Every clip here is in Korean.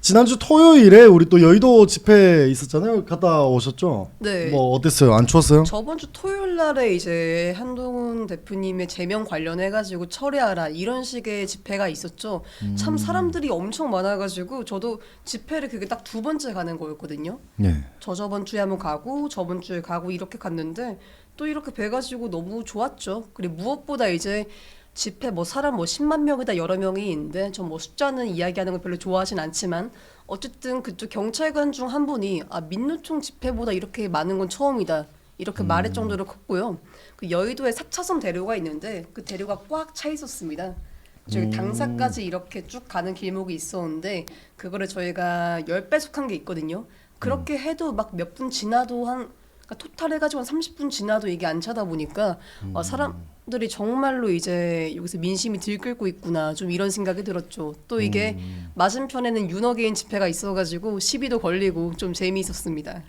지난주 토요일에 우리 또 여의도 집회 있었잖아요. 갔다 오셨죠? 네. 뭐 어땠어요? 안 추웠어요? 저번 주 토요일 날에 이제 한동훈 대표님의 제명 관련해가지고 철회하라 이런 식의 집회가 있었죠. 참 사람들이 엄청 많아가지고 저도 집회를 그게 딱 두 번째 가는 거였거든요. 네. 저번 주에 한번 가고 저번 주에 가고 이렇게 갔는데 또 이렇게 뵈가지고 너무 좋았죠. 그리고 무엇보다 이제 집회 뭐 사람 뭐 10만 명이다 여러 명이 있는데 전 뭐 숫자는 이야기하는 걸 별로 좋아하진 않지만 어쨌든 그쪽 경찰관 중 한 분이 민노총 집회보다 이렇게 많은 건 처음이다 이렇게 말할 정도로 컸고요. 그 여의도에 4차선 대로가 있는데 그 대로가 꽉 차 있었습니다. 저기 당사까지 이렇게 쭉 가는 길목이 있었는데 그거를 저희가 10배속한 게 있거든요. 그렇게 해도 막 몇 분 지나도 그러니까 토탈 해가지고 한 30분 지나도 이게 안 차다 보니까 사람들이 정말로 이제 여기서 민심이 들끓고 있구나 좀 이런 생각이 들었죠. 또 이게 맞은편에는 윤어게인 집회가 있어가지고 시비도 걸리고 좀 재미있었습니다.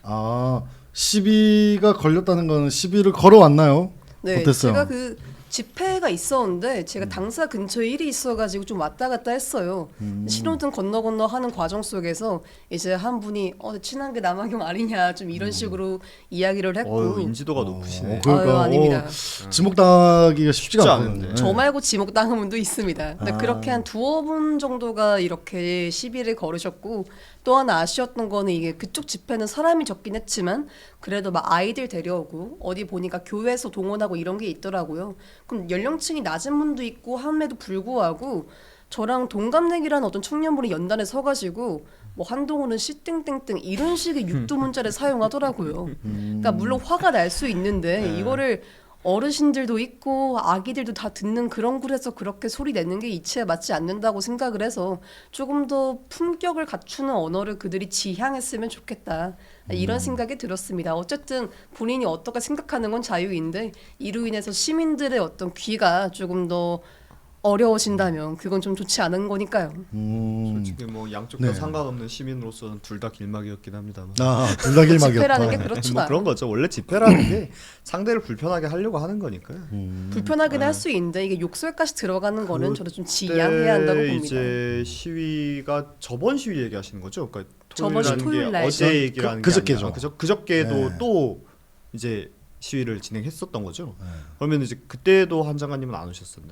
시비가 걸렸다는 건 시비를 걸어왔나요? 네, 어땠어요? 제가 그 집회가 있었는데 제가 당사 근처에 일이 있어가지고 좀 왔다 갔다 했어요. 신호등 건너 하는 과정 속에서 이제 한 분이 친한 게 남아경 아니냐 좀 이런 식으로 이야기를 했고 인지도가 높으시네. 그러니까 아닙니다. 지목당하기가 쉽지가 쉽지 않은데. 않은데. 저 말고 지목 당한 분도 있습니다. 근데 그렇게 한 두어 분 정도가 이렇게 시비를 걸으셨고 또 하나 아쉬웠던 거는 이게 그쪽 집회는 사람이 적긴 했지만 그래도 막 아이들 데려오고 어디 보니까 교회에서 동원하고 이런 게 있더라고요. 그럼 연령층이 낮은 분도 있고 함에도 불구하고 저랑 동갑내기라는 어떤 청년분이 연단에 서가지고 뭐 한동훈은 씨땡땡땡 이런 식의 육두문자를 사용하더라고요. 그러니까 물론 화가 날 수 있는데 이거를 어르신들도 있고 아기들도 다 듣는 그런 글에서 그렇게 소리 내는 게 이치에 맞지 않는다고 생각을 해서 조금 더 품격을 갖추는 언어를 그들이 지향했으면 좋겠다 이런 생각이 들었습니다. 어쨌든 본인이 어떻게 생각하는 건 자유인데 이로 인해서 시민들의 어떤 귀가 조금 더 어려워진다면 그건 좀 좋지 않은 거니까요. 솔직히 뭐 양쪽 다 네. 상관없는 시민으로서는 둘 다 길막이었긴 합니다만. 둘 다 길막이었다. 집회라는 게 그렇죠. 뭐 그런 거죠. 원래 집회라는 게 상대를 불편하게 하려고 하는 거니까요. 불편하긴 할 수 있는데 이게 욕설까지 들어가는 거는 저도 좀 지양해야 한다고 봅니다. 이제 시위가 저번 시위 얘기하시는 거죠? 그러니까 저번 주 토요일이라는 토요일 게 날. 어제 얘기라는 게 그저께죠. 아니라 그저께도 네. 또 이제 시위를 진행했었던 거죠. 그러면 이제 그때도 한 장관님은 안 오셨었네.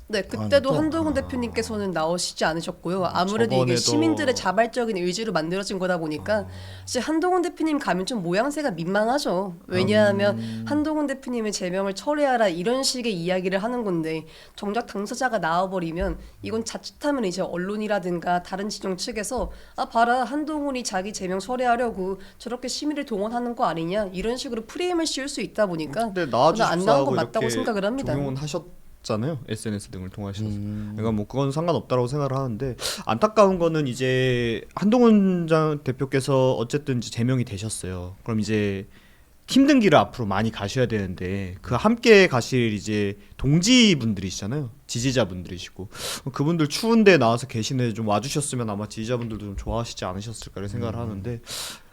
네, 그때도 또? 한동훈 대표님께서는 나오시지 않으셨고요. 아무래도 이게 저번에도- 시민들의 자발적인 의지로 만들어진 거다 보니까 사실 한동훈 대표님 가면 좀 모양새가 민망하죠. 왜냐하면 한동훈 대표님의 제명을 철회하라 이런 식의 이야기를 하는 건데 정작 당사자가 나와버리면 이건 자칫하면 이제 언론이라든가 다른 진영 측에서 봐라 한동훈이 자기 제명 철회하려고 저렇게 시민을 동원하는 거 아니냐 이런 식으로 프레임을 씌울 수 있다 보니까 근데 저는 안 나온 나와주십사하고 건 맞다고 이렇게 생각을 합니다. 종용은 하셨잖아요. SNS 등을 통하셔서. 그러니까 뭐 그건 상관없다고 생각을 하는데 안타까운 거는 이제 한동훈 대표께서 어쨌든 이제 제명이 되셨어요. 그럼 이제 힘든 길을 앞으로 많이 가셔야 되는데 그 함께 가실 이제 동지분들이시잖아요. 지지자분들이시고 그분들 추운데 나와서 계시는데 좀 와주셨으면 아마 지지자분들도 좀 좋아하시지 않으셨을까 생각을 하는데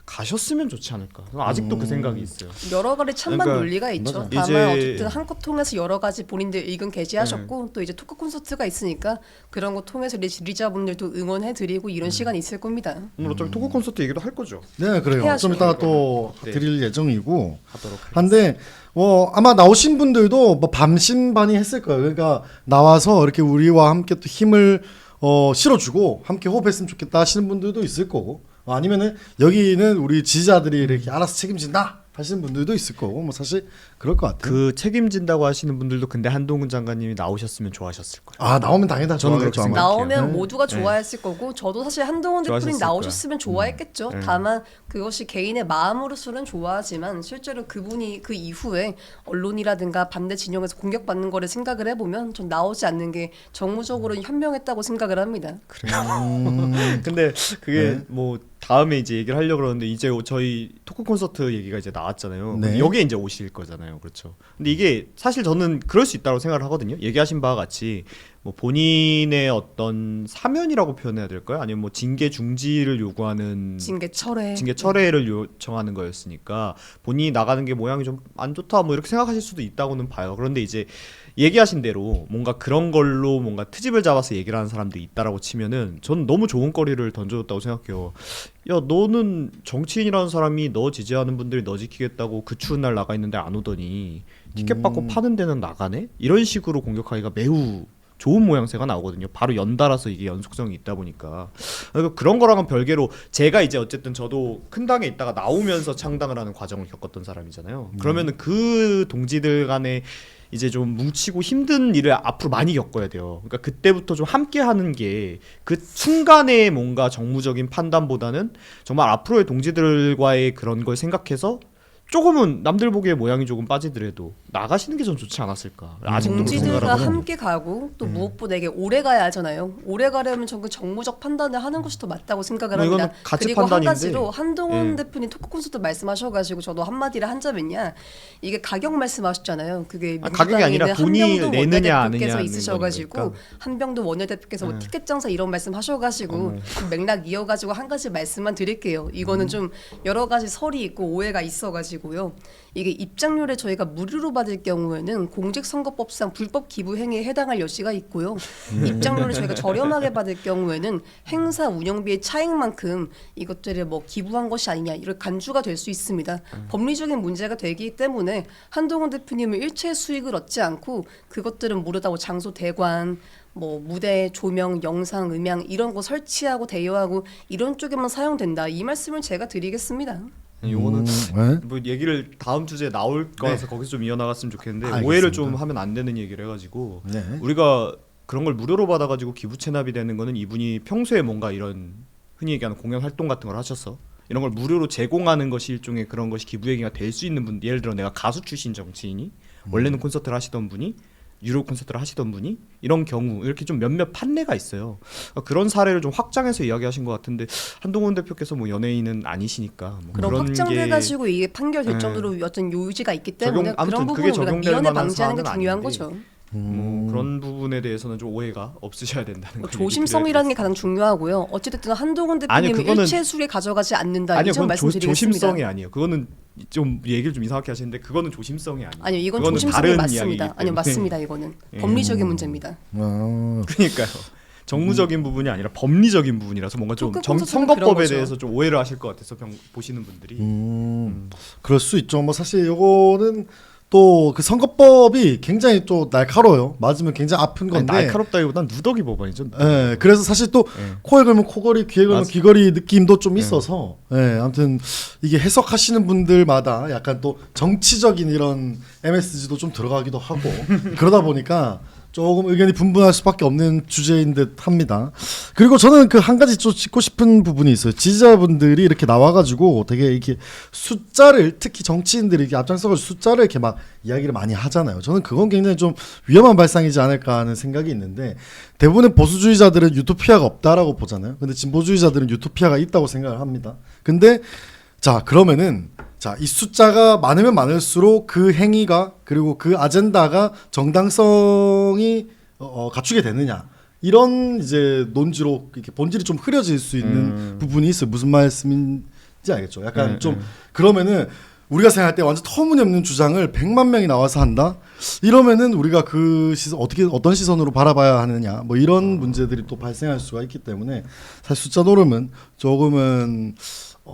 가셨으면 좋지 않을까. 아직도 그 생각이 있어요. 여러 가지 찬반 그러니까 논리가 있죠. 맞아. 다만 이제- 어쨌든 한껏 통해서 여러 가지 본인들 의견 게시하셨고 또 이제 토크 콘서트가 있으니까 그런 거 통해서 이제 지지자분들도 응원해드리고 이런 시간이 있을 겁니다. 오늘 어차피 토크 콘서트 얘기도 할 거죠. 네, 그래요. 해야죠. 좀 이따가 또 네. 드릴 예정이고. 하도록 하겠습니다. 한데 아마 나오신 분들도 뭐 반신반의 했을 거예요. 그러니까 나와서 이렇게 우리와 함께 또 힘을 실어주고 함께 호흡했으면 좋겠다 하시는 분들도 있을 거고 아니면은 여기는 우리 지지자들이 이렇게 알아서 책임진다 하시는 분들도 있을 거고 뭐 사실 그럴 것 같아요. 그 책임진다고 하시는 분들도 근데 한동훈 장관님이 나오셨으면 좋아하셨을 거예요. 나오면 당연히 저는 좋아하겠죠, 그렇게 아마. 생각해요. 나오면 네. 모두가 좋아했을 거고 저도 사실 한동훈 대표님 좋아하셨을 나오셨으면 좋아했겠죠. 네. 다만 그것이 개인의 마음으로서는 좋아하지만 실제로 그분이 그 이후에 언론이라든가 반대 진영에서 공격받는 거를 생각을 해보면 전 나오지 않는 게 정무적으로는 현명했다고 생각을 합니다. 근데 그게 네. 뭐 다음에 이제 얘기를 하려고 그러는데 이제 저희 토크 콘서트 얘기가 이제 나왔잖아요. 네. 여기에 이제 오실 거잖아요. 그렇죠. 근데 이게 사실 저는 그럴 수 있다고 생각을 하거든요. 얘기하신 바와 같이 뭐 본인의 어떤 사면이라고 표현해야 될까요? 아니면 뭐 징계 중지를 요구하는 징계 철회. 징계 철회를 요청하는 거였으니까 본인이 나가는 게 모양이 좀 안 좋다 뭐 이렇게 생각하실 수도 있다고는 봐요. 그런데 이제 얘기하신 대로 뭔가 그런 걸로 뭔가 트집을 잡아서 얘기를 하는 사람들이 있다라고 치면은 저는 너무 좋은 거리를 던져줬다고 생각해요. 야, 너는 정치인이라는 사람이 너 지지하는 분들이 너 지키겠다고 그 추운 날 나가 있는데 안 오더니 티켓 받고 파는 데는 나가네? 이런 식으로 공격하기가 매우 좋은 모양새가 나오거든요. 바로 연달아서 이게 연속성이 있다 보니까. 그러니까 그런 거랑은 별개로 제가 이제 어쨌든 저도 큰 당에 있다가 나오면서 창당을 하는 과정을 겪었던 사람이잖아요. 그러면은 그 동지들 간에 이제 좀 뭉치고 힘든 일을 앞으로 많이 겪어야 돼요. 그러니까 그때부터 좀 함께 하는 게 그 순간의 뭔가 정무적인 판단보다는 정말 앞으로의 동지들과의 그런 걸 생각해서 조금은 남들 보기에 모양이 조금 빠지더라도 나가시는 게 좀 좋지 않았을까. 아직도 그렇게 생각을 동지들과 하거든요. 함께 가고 또 무엇보다 이게 오래 가야 하잖아요. 오래 가려면 전 정무적 판단을 하는 것이 더 맞다고 생각을 뭐 합니다. 이거는 가치 그리고 한 판단인데. 가지로 한동훈 예. 대표님 토크 콘서트 말씀하셔가지고 저도 한마디를 한 점은요. 이게 가격 말씀하셨잖아요. 그게 가격이 아니라 민주당에 돈이 한명도 내느냐, 원내대표께서 아느냐는 있으셔가지고 거니까. 한병도 원내대표께서 뭐 티켓 장사 이런 말씀하셔가지고 그 맥락 이어가지고 한 가지 말씀만 드릴게요. 이거는 좀 여러 가지 설이 있고 오해가 있어가지고요. 이게 입장료를 저희가 무료로 받을 경우에는 공직선거법상 불법 기부 행위에 해당할 여지가 있고요. 입장료를 저희가 저렴하게 받을 경우에는 행사 운영비의 차익만큼 이것들을 뭐 기부한 것이 아니냐 이런 간주가 될 수 있습니다. 법리적인 문제가 되기 때문에 한동훈 대표님은 일체 수익을 얻지 않고 그것들은 모르다 뭐 장소 대관 뭐 무대 조명, 영상, 음향 이런 거 설치하고 대여하고 이런 쪽에만 사용된다. 이 말씀을 제가 드리겠습니다. 요거는 네? 뭐 얘기를 다음 주제에 나올 거라서 거기서 좀 이어나갔으면 좋겠는데 알겠습니다. 오해를 좀 하면 안 되는 얘기를 해가지고 네. 우리가 그런 걸 무료로 받아가지고 기부 체납이 되는 거는 이분이 평소에 뭔가 이런 흔히 얘기하는 공연 활동 같은 걸 하셔서 이런 걸 무료로 제공하는 것이 일종의 그런 것이 기부 얘기가 될 수 있는 분, 예를 들어 내가 가수 출신 정치인이 원래는 콘서트를 하시던 분이 유료 콘서트를 하시던 분이 이런 경우 이렇게 좀 몇몇 판례가 있어요. 그런 사례를 좀 확장해서 이야기하신 것 같은데 한동훈 대표께서 뭐 연예인은 아니시니까 뭐 그럼 그런 확장돼가지고 이게 판결될 네. 정도로 어떤 요지가 있기 때문에 아무튼 그런 그게 부분을 우리가 적용될 미연에 만한 방지하는 게 사안은 중요한 아닌데. 거죠. 뭐 그런 부분에 대해서는 좀 오해가 없으셔야 된다는 걸 조심성이라는 게 가장 중요하고요. 어쨌든 한동훈 아니, 대표님은 그거는- 일체 수익 가져가지 않는다. 아니요, 이 점 그건 말씀드리겠습니다. 조심성이 아니에요. 그거는 좀 얘기를 좀 이상하게 하시는데 그거는 조심성이 아니에요. 아니요, 이건 그거는 조심성이 다른 맞습니다. 이야기이기 아니요, 때문에. 맞습니다. 이거는 예. 법리적인 문제입니다. 아, 그러니까요. 정무적인 부분이 아니라 법리적인 부분이라서 뭔가 좀 토크 콘서트는 그런 선거법에 거죠. 대해서 좀 오해를 하실 것 같아서 보시는 분들이 그럴 수 있죠. 뭐 사실 요거는 또 그 선거법이 굉장히 또 날카로워요. 맞으면 굉장히 아픈 아니, 건데. 날카롭다기보단 누더기 법안이죠. 예, 그래서 사실 또 예. 코에 걸면 코걸이, 귀에 걸면 맞아. 귀걸이 느낌도 좀 있어서, 예, 아무튼 이게 해석하시는 분들마다 약간 또 정치적인 이런 MSG도 좀 들어가기도 하고 그러다 보니까 조금 의견이 분분할 수밖에 없는 주제인 듯 합니다. 그리고 저는 그 한 가지 좀 짚고 싶은 부분이 있어요. 지지자분들이 이렇게 나와가지고 되게 이렇게 숫자를, 특히 정치인들이 이렇게 앞장서가지고 숫자를 이렇게 막 이야기를 많이 하잖아요. 저는 그건 굉장히 좀 위험한 발상이지 않을까 하는 생각이 있는데, 대부분의 보수주의자들은 유토피아가 없다라고 보잖아요. 근데 진보주의자들은 유토피아가 있다고 생각을 합니다. 근데 자, 그러면은 자, 이 숫자가 많으면 많을수록 그 행위가 그리고 그 아젠다가 정당성이 갖추게 되느냐, 이런 이제 논지로 이렇게 본질이 좀 흐려질 수 있는 부분이 있어요. 무슨 말씀인지 알겠죠? 약간 좀 그러면은 우리가 생각할 때 완전 터무니없는 주장을 100만 명이 나와서 한다? 이러면은 우리가 그 시선, 어떤 시선으로 바라봐야 하느냐, 뭐 이런 문제들이 또 발생할 수가 있기 때문에 사실 숫자 노름은 조금은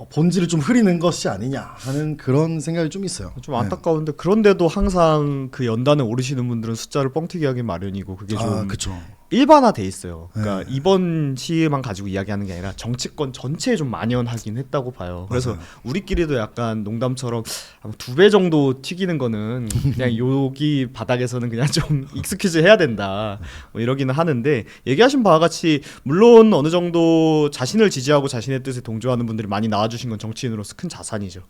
본질을 좀 흐리는 것이 아니냐 하는 그런 생각이 좀 있어요. 좀 안타까운데 그런데도 항상 그 연단에 오르시는 분들은 숫자를 뻥튀기 하기 마련이고 그게 좀 그렇죠. 일반화돼 있어요. 그러니까 이번 시에만 가지고 이야기하는 게 아니라 정치권 전체에 좀 만연하긴 했다고 봐요. 그래서 맞아요. 우리끼리도 약간 농담처럼 2배 정도 튀기는 거는 그냥 여기 바닥에서는 그냥 좀 익스큐즈 해야 된다, 뭐 이러기는 하는데, 얘기하신 바와 같이 물론 어느 정도 자신을 지지하고 자신의 뜻에 동조하는 분들이 많이 나와주신 건 정치인으로서 큰 자산이죠.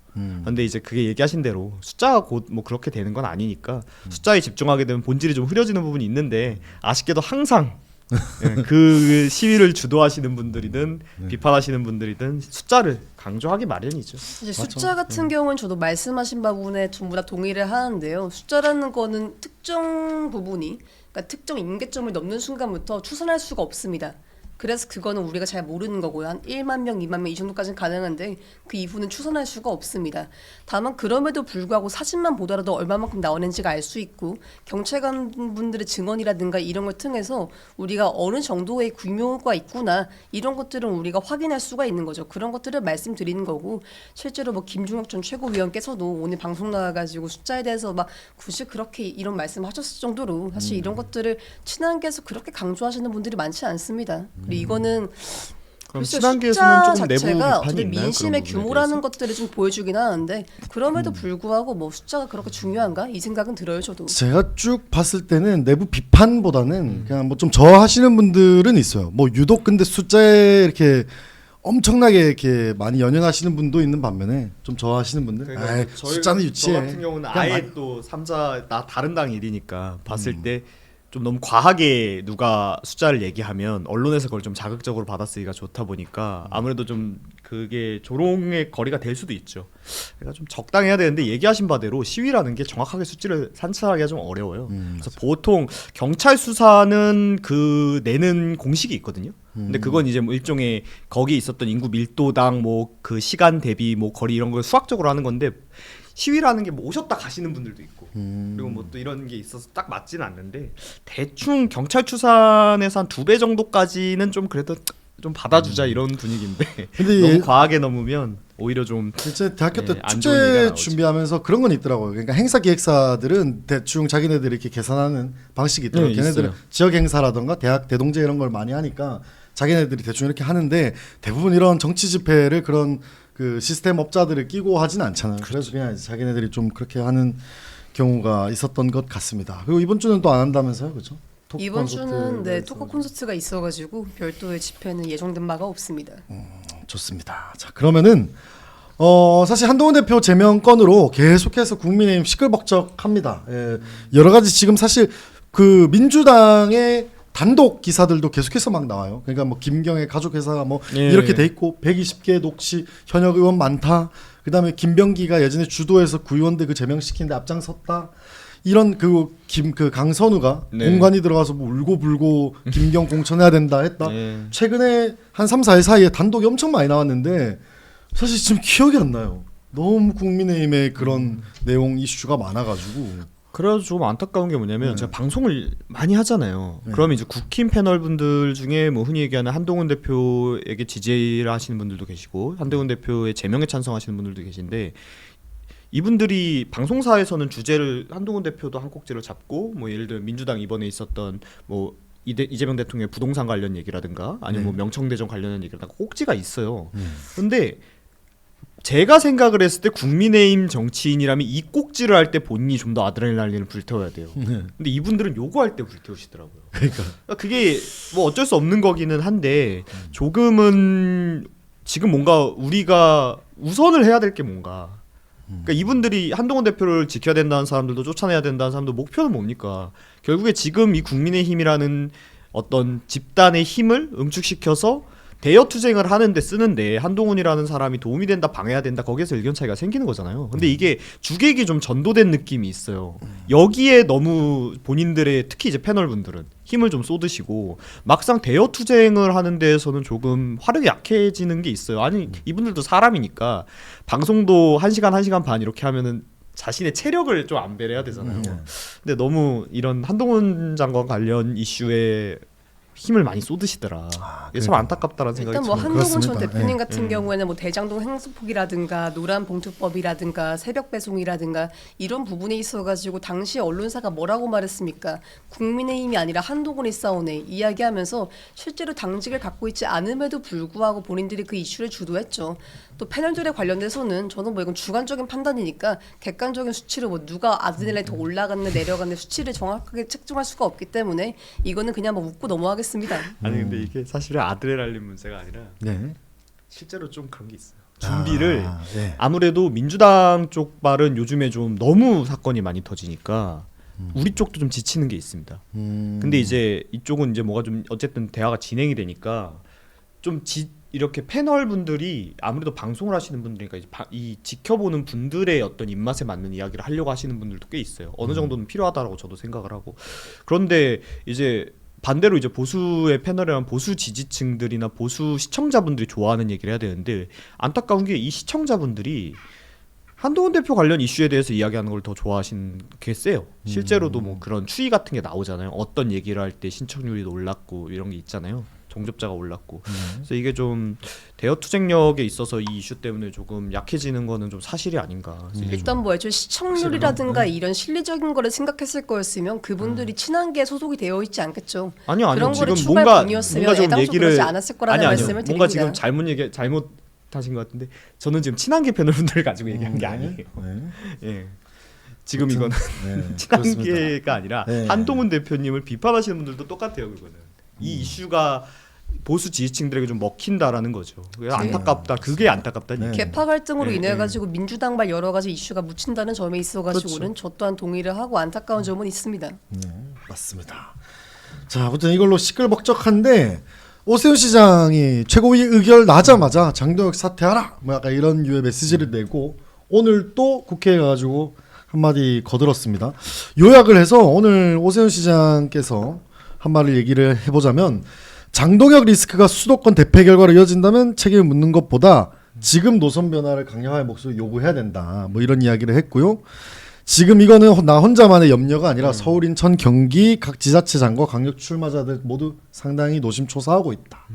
근데 이제 그게 얘기하신 대로 숫자가 곧 뭐 그렇게 되는 건 아니니까 숫자에 집중하게 되면 본질이 좀 흐려지는 부분이 있는데, 아쉽게도 항상 예, 그 시위를 주도하시는 분들이든 비판하시는 분들이든 숫자를 강조하기 마련이죠. 사실 숫자 같은 경우는 저도 말씀하신 부분에 전부 다 동의를 하는데요. 숫자라는 거는 특정 부분이 그러니까 특정 임계점을 넘는 순간부터 추산할 수가 없습니다. 그래서 그거는 우리가 잘 모르는 거고요. 한 1만 명, 2만 명 이 정도까지는 가능한데 그 이후는 추산할 수가 없습니다. 다만 그럼에도 불구하고 사진만 보더라도 얼마만큼 나오는지가 알 수 있고 경찰관분들의 증언이라든가 이런 걸 통해서 우리가 어느 정도의 규모가 있구나 이런 것들은 우리가 확인할 수가 있는 거죠. 그런 것들을 말씀드리는 거고 실제로 뭐 김종혁 전 최고위원께서도 오늘 방송 나와가지고 숫자에 대해서 막 굳이 그렇게 이런 말씀하셨을 정도로 사실 이런 것들을 친한계에서 그렇게 강조하시는 분들이 많지 않습니다. 그리고 이거는 그럼 글쎄요, 친한계에서는 숫자 조금 내부 자체가 비판이 어쨌든 있나요? 민심의 그런 부분에 규모라는 대해서? 것들을 좀 보여주긴 하는데 그럼에도 불구하고 뭐 숫자가 그렇게 중요한가 이 생각은 들어요 저도. 제가 쭉 봤을 때는 내부 비판보다는 그냥 뭐 좀 저하시는 분들은 있어요. 뭐 유독 근데 숫자에 이렇게 엄청나게 이렇게 많이 연연하시는 분도 있는 반면에 좀 저하시는 분들, 그러니까 숫자는 유치해. 저 같은 경우는 그냥 아예 말- 또 삼자 나 다른 당 일이니까 봤을 때 좀 너무 과하게 누가 숫자를 얘기하면 언론에서 그걸 좀 자극적으로 받아쓰기가 좋다 보니까 아무래도 좀 그게 조롱의 거리가 될 수도 있죠. 그러니까 좀 적당해야 되는데 얘기하신 바대로 시위라는 게 정확하게 수치를 산출하기가 좀 어려워요. 그래서 보통 경찰 수사는 그 내는 공식이 있거든요. 근데 그건 이제 뭐 일종의 거기 있었던 인구 밀도당 뭐 그 시간 대비 뭐 거리 이런 걸 수학적으로 하는 건데 시위라는 게 뭐 오셨다 가시는 분들도 있고 그리고 뭐 또 이런 게 있어서 딱 맞지는 않는데 대충 경찰 추산에서 한 2배 정도까지는 좀 그래도 좀 받아주자 이런 분위기인데 근데 너무 얘- 과하게 넘으면 오히려 좀 진짜 대학교 때 안 좋은 얘기가 축제 나오지. 준비하면서 그런 건 있더라고요. 그러니까 행사 기획사들은 대충 자기네들이 이렇게 계산하는 방식이 있더라고요. 네, 걔네들은 있어요. 지역 행사라던가 대학 대동제 이런 걸 많이 하니까 자기네들이 대충 이렇게 하는데 대부분 이런 정치 집회를 그런 그 시스템 업자들을 끼고 하진 않잖아요. 그래서 그냥 이제 자기네들이 좀 그렇게 하는 경우가 있었던 것 같습니다. 그리고 이번 주는 또 안 한다면서요, 그렇죠? 토크 이번 주는 콘서트가 네 있어가지고. 토크 콘서트가 있어가지고 별도의 집회는 예정된 바가 없습니다. 좋습니다. 자 그러면은 사실 한동훈 대표 제명 건으로 계속해서 국민의힘 시끌벅적합니다. 예, 여러 가지 지금 사실 그 민주당의 단독 기사들도 계속해서 막 나와요. 그러니까 뭐 김경의 가족 회사가 뭐 예. 이렇게 돼 있고 120개 녹취 현역 의원 많다. 그다음에 김병기가 예전에 주도해서 구의원들 그 제명시키는데 앞장섰다. 이런 그 강선우가 네. 공관이 들어가서 뭐 울고불고 김경 공천해야 된다 했다. 예. 최근에 한 3, 4일 사이에 단독이 엄청 많이 나왔는데 사실 지금 기억이 안 나요. 너무 국민의힘의 그런 내용 이슈가 많아가지고 그래서 좀 안타까운 게 뭐냐면 네. 제가 방송을 많이 하잖아요. 네. 그러면 이제 국힘 패널 분들 중에 뭐 흔히 얘기하는 한동훈 대표에게 지지를 하시는 분들도 계시고 한동훈 대표의 제명에 찬성하시는 분들도 계신데 이분들이 방송사에서는 주제를 한동훈 대표도 한 꼭지를 잡고 뭐 예를 들어 민주당 이번에 있었던 뭐 이재명 대통령의 부동산 관련 얘기라든가 아니면 뭐 명청대전 관련된 얘기라든가 꼭지가 있어요. 근데 제가 생각을 했을 때 국민의힘 정치인이라면 이 꼭지를 할 때 본인이 좀 더 아드레날린을 불태워야 돼요. 근데 이분들은 요거할 때 불태우시더라고요. 그러니까 그게 뭐 어쩔 수 없는 거기는 한데 조금은 지금 뭔가 우리가 우선을 해야 될 게 뭔가. 그러니까 이분들이 한동훈 대표를 지켜야 된다는 사람들도 쫓아내야 된다는 사람들 목표는 뭡니까? 결국에 지금 이 국민의힘이라는 어떤 집단의 힘을 응축시켜서 대여 투쟁을 하는데 쓰는데 한동훈이라는 사람이 도움이 된다 방해해야 된다 거기에서 의견 차이가 생기는 거잖아요. 근데 이게 주객이 좀 전도된 느낌이 있어요. 여기에 너무 본인들의 특히 이제 패널분들은 힘을 좀 쏟으시고 막상 대여 투쟁을 하는 데에서는 조금 화력이 약해지는 게 있어요. 아니 이분들도 사람이니까 방송도 1시간 1시간 반 이렇게 하면은 자신의 체력을 좀 안 배려해야 되잖아요. 근데 너무 이런 한동훈 장관 관련 이슈에 힘을 많이 쏟으시더라. 이게 참 안타깝다라는 생각이 일단 뭐 들어요. 한동훈 전 그렇습니다. 대표님 예. 같은 경우에는 뭐 대장동 행수폭이라든가 노란 봉투법이라든가 새벽 배송이라든가 이런 부분에 있어가지고 당시 언론사가 뭐라고 말했습니까? 국민의힘이 아니라 한동훈이 싸우네 이야기하면서 실제로 당직을 갖고 있지 않음에도 불구하고 본인들이 그 이슈를 주도했죠. 또 패널들에 관련돼서는 저는 뭐 이건 주관적인 판단이니까 객관적인 수치로 뭐 누가 아드레날린이 더 올라갔네 내려갔네 수치를 정확하게 측정할 수가 없기 때문에 이거는 그냥 뭐 웃고 넘어가겠습니다. 아니 근데 이게 사실은 아드레날린 문제가 아니라 네. 실제로 좀 그런 게 있어요. 준비를 네. 아무래도 민주당 쪽 말은 요즘에 좀 너무 사건이 많이 터지니까 우리 쪽도 좀 지치는 게 있습니다. 근데 이제 이쪽은 이제 뭐가 좀 어쨌든 대화가 진행이 되니까 좀 이렇게 패널 분들이 아무래도 방송을 하시는 분들이니까 이제 이 지켜보는 분들의 어떤 입맛에 맞는 이야기를 하려고 하시는 분들도 꽤 있어요. 어느 정도는 필요하다라고 저도 생각을 하고. 그런데 이제 반대로 이제 보수의 패널이란 보수 지지층들이나 보수 시청자분들이 좋아하는 얘기를 해야 되는데 안타까운 게 이 시청자분들이 한동훈 대표 관련 이슈에 대해서 이야기하는 걸 더 좋아하시는 게 세요. 실제로도 뭐 그런 추이 같은 게 나오잖아요. 어떤 얘기를 할 때 신청률이 올랐고 이런 게 있잖아요. 정접자가 올랐고. 그래서 이게 좀 대여 투쟁력에 있어서 이 이슈 때문에 조금 약해지는 거는 좀 사실이 아닌가. 그래서 이게 일단 뭐 애초에 시청률이라든가 이런 실리적인 거를 생각했을 거였으면 그분들이 친한계에 소속이 되어 있지 않겠죠. 아니요. 그런 지금 거를 추가할 뭔가 뿐이었으면 좀 애당초 얘기를 그러지 않았을 거라는 말씀을 드립니다. 뭔가 지금 잘못하신 것 같은데 저는 지금 친한계 패널분들을 가지고 얘기한 게 아니에요. 예. 지금 이거는 친한계가 아니라 한동훈 대표님을 비판하시는 분들도 똑같아요. 그거는 이 이슈가 보수 지지층들에게 좀 먹힌다라는 거죠. 안타깝다. 그게 안타깝다니. 개파 갈등으로 인해 가지고 민주당발 여러 가지 이슈가 묻힌다는 점에 있어 가지고는 저 또한 동의를 하고 안타까운 점은 있습니다. 네, 맞습니다. 자, 아무튼 이걸로 시끌벅적한데 오세훈 시장이 최고위 의결 나자마자 장동혁 사퇴하라 뭐 약간 이런 류의 메시지를 내고 오늘 또 국회에 가가지고 한마디 거들었습니다. 요약을 해서 오늘 오세훈 시장께서 한 말을 얘기를 해보자면 장동혁 리스크가 수도권 대패 결과로 이어진다면 책임을 묻는 것보다 지금 노선 변화를 강력하게 목소리 요구해야 된다. 뭐 이런 이야기를 했고요. 지금 이거는 나 혼자만의 염려가 아니라 서울, 인천, 경기 각 지자체장과 강력 출마자들 모두 상당히 노심초사하고 있다.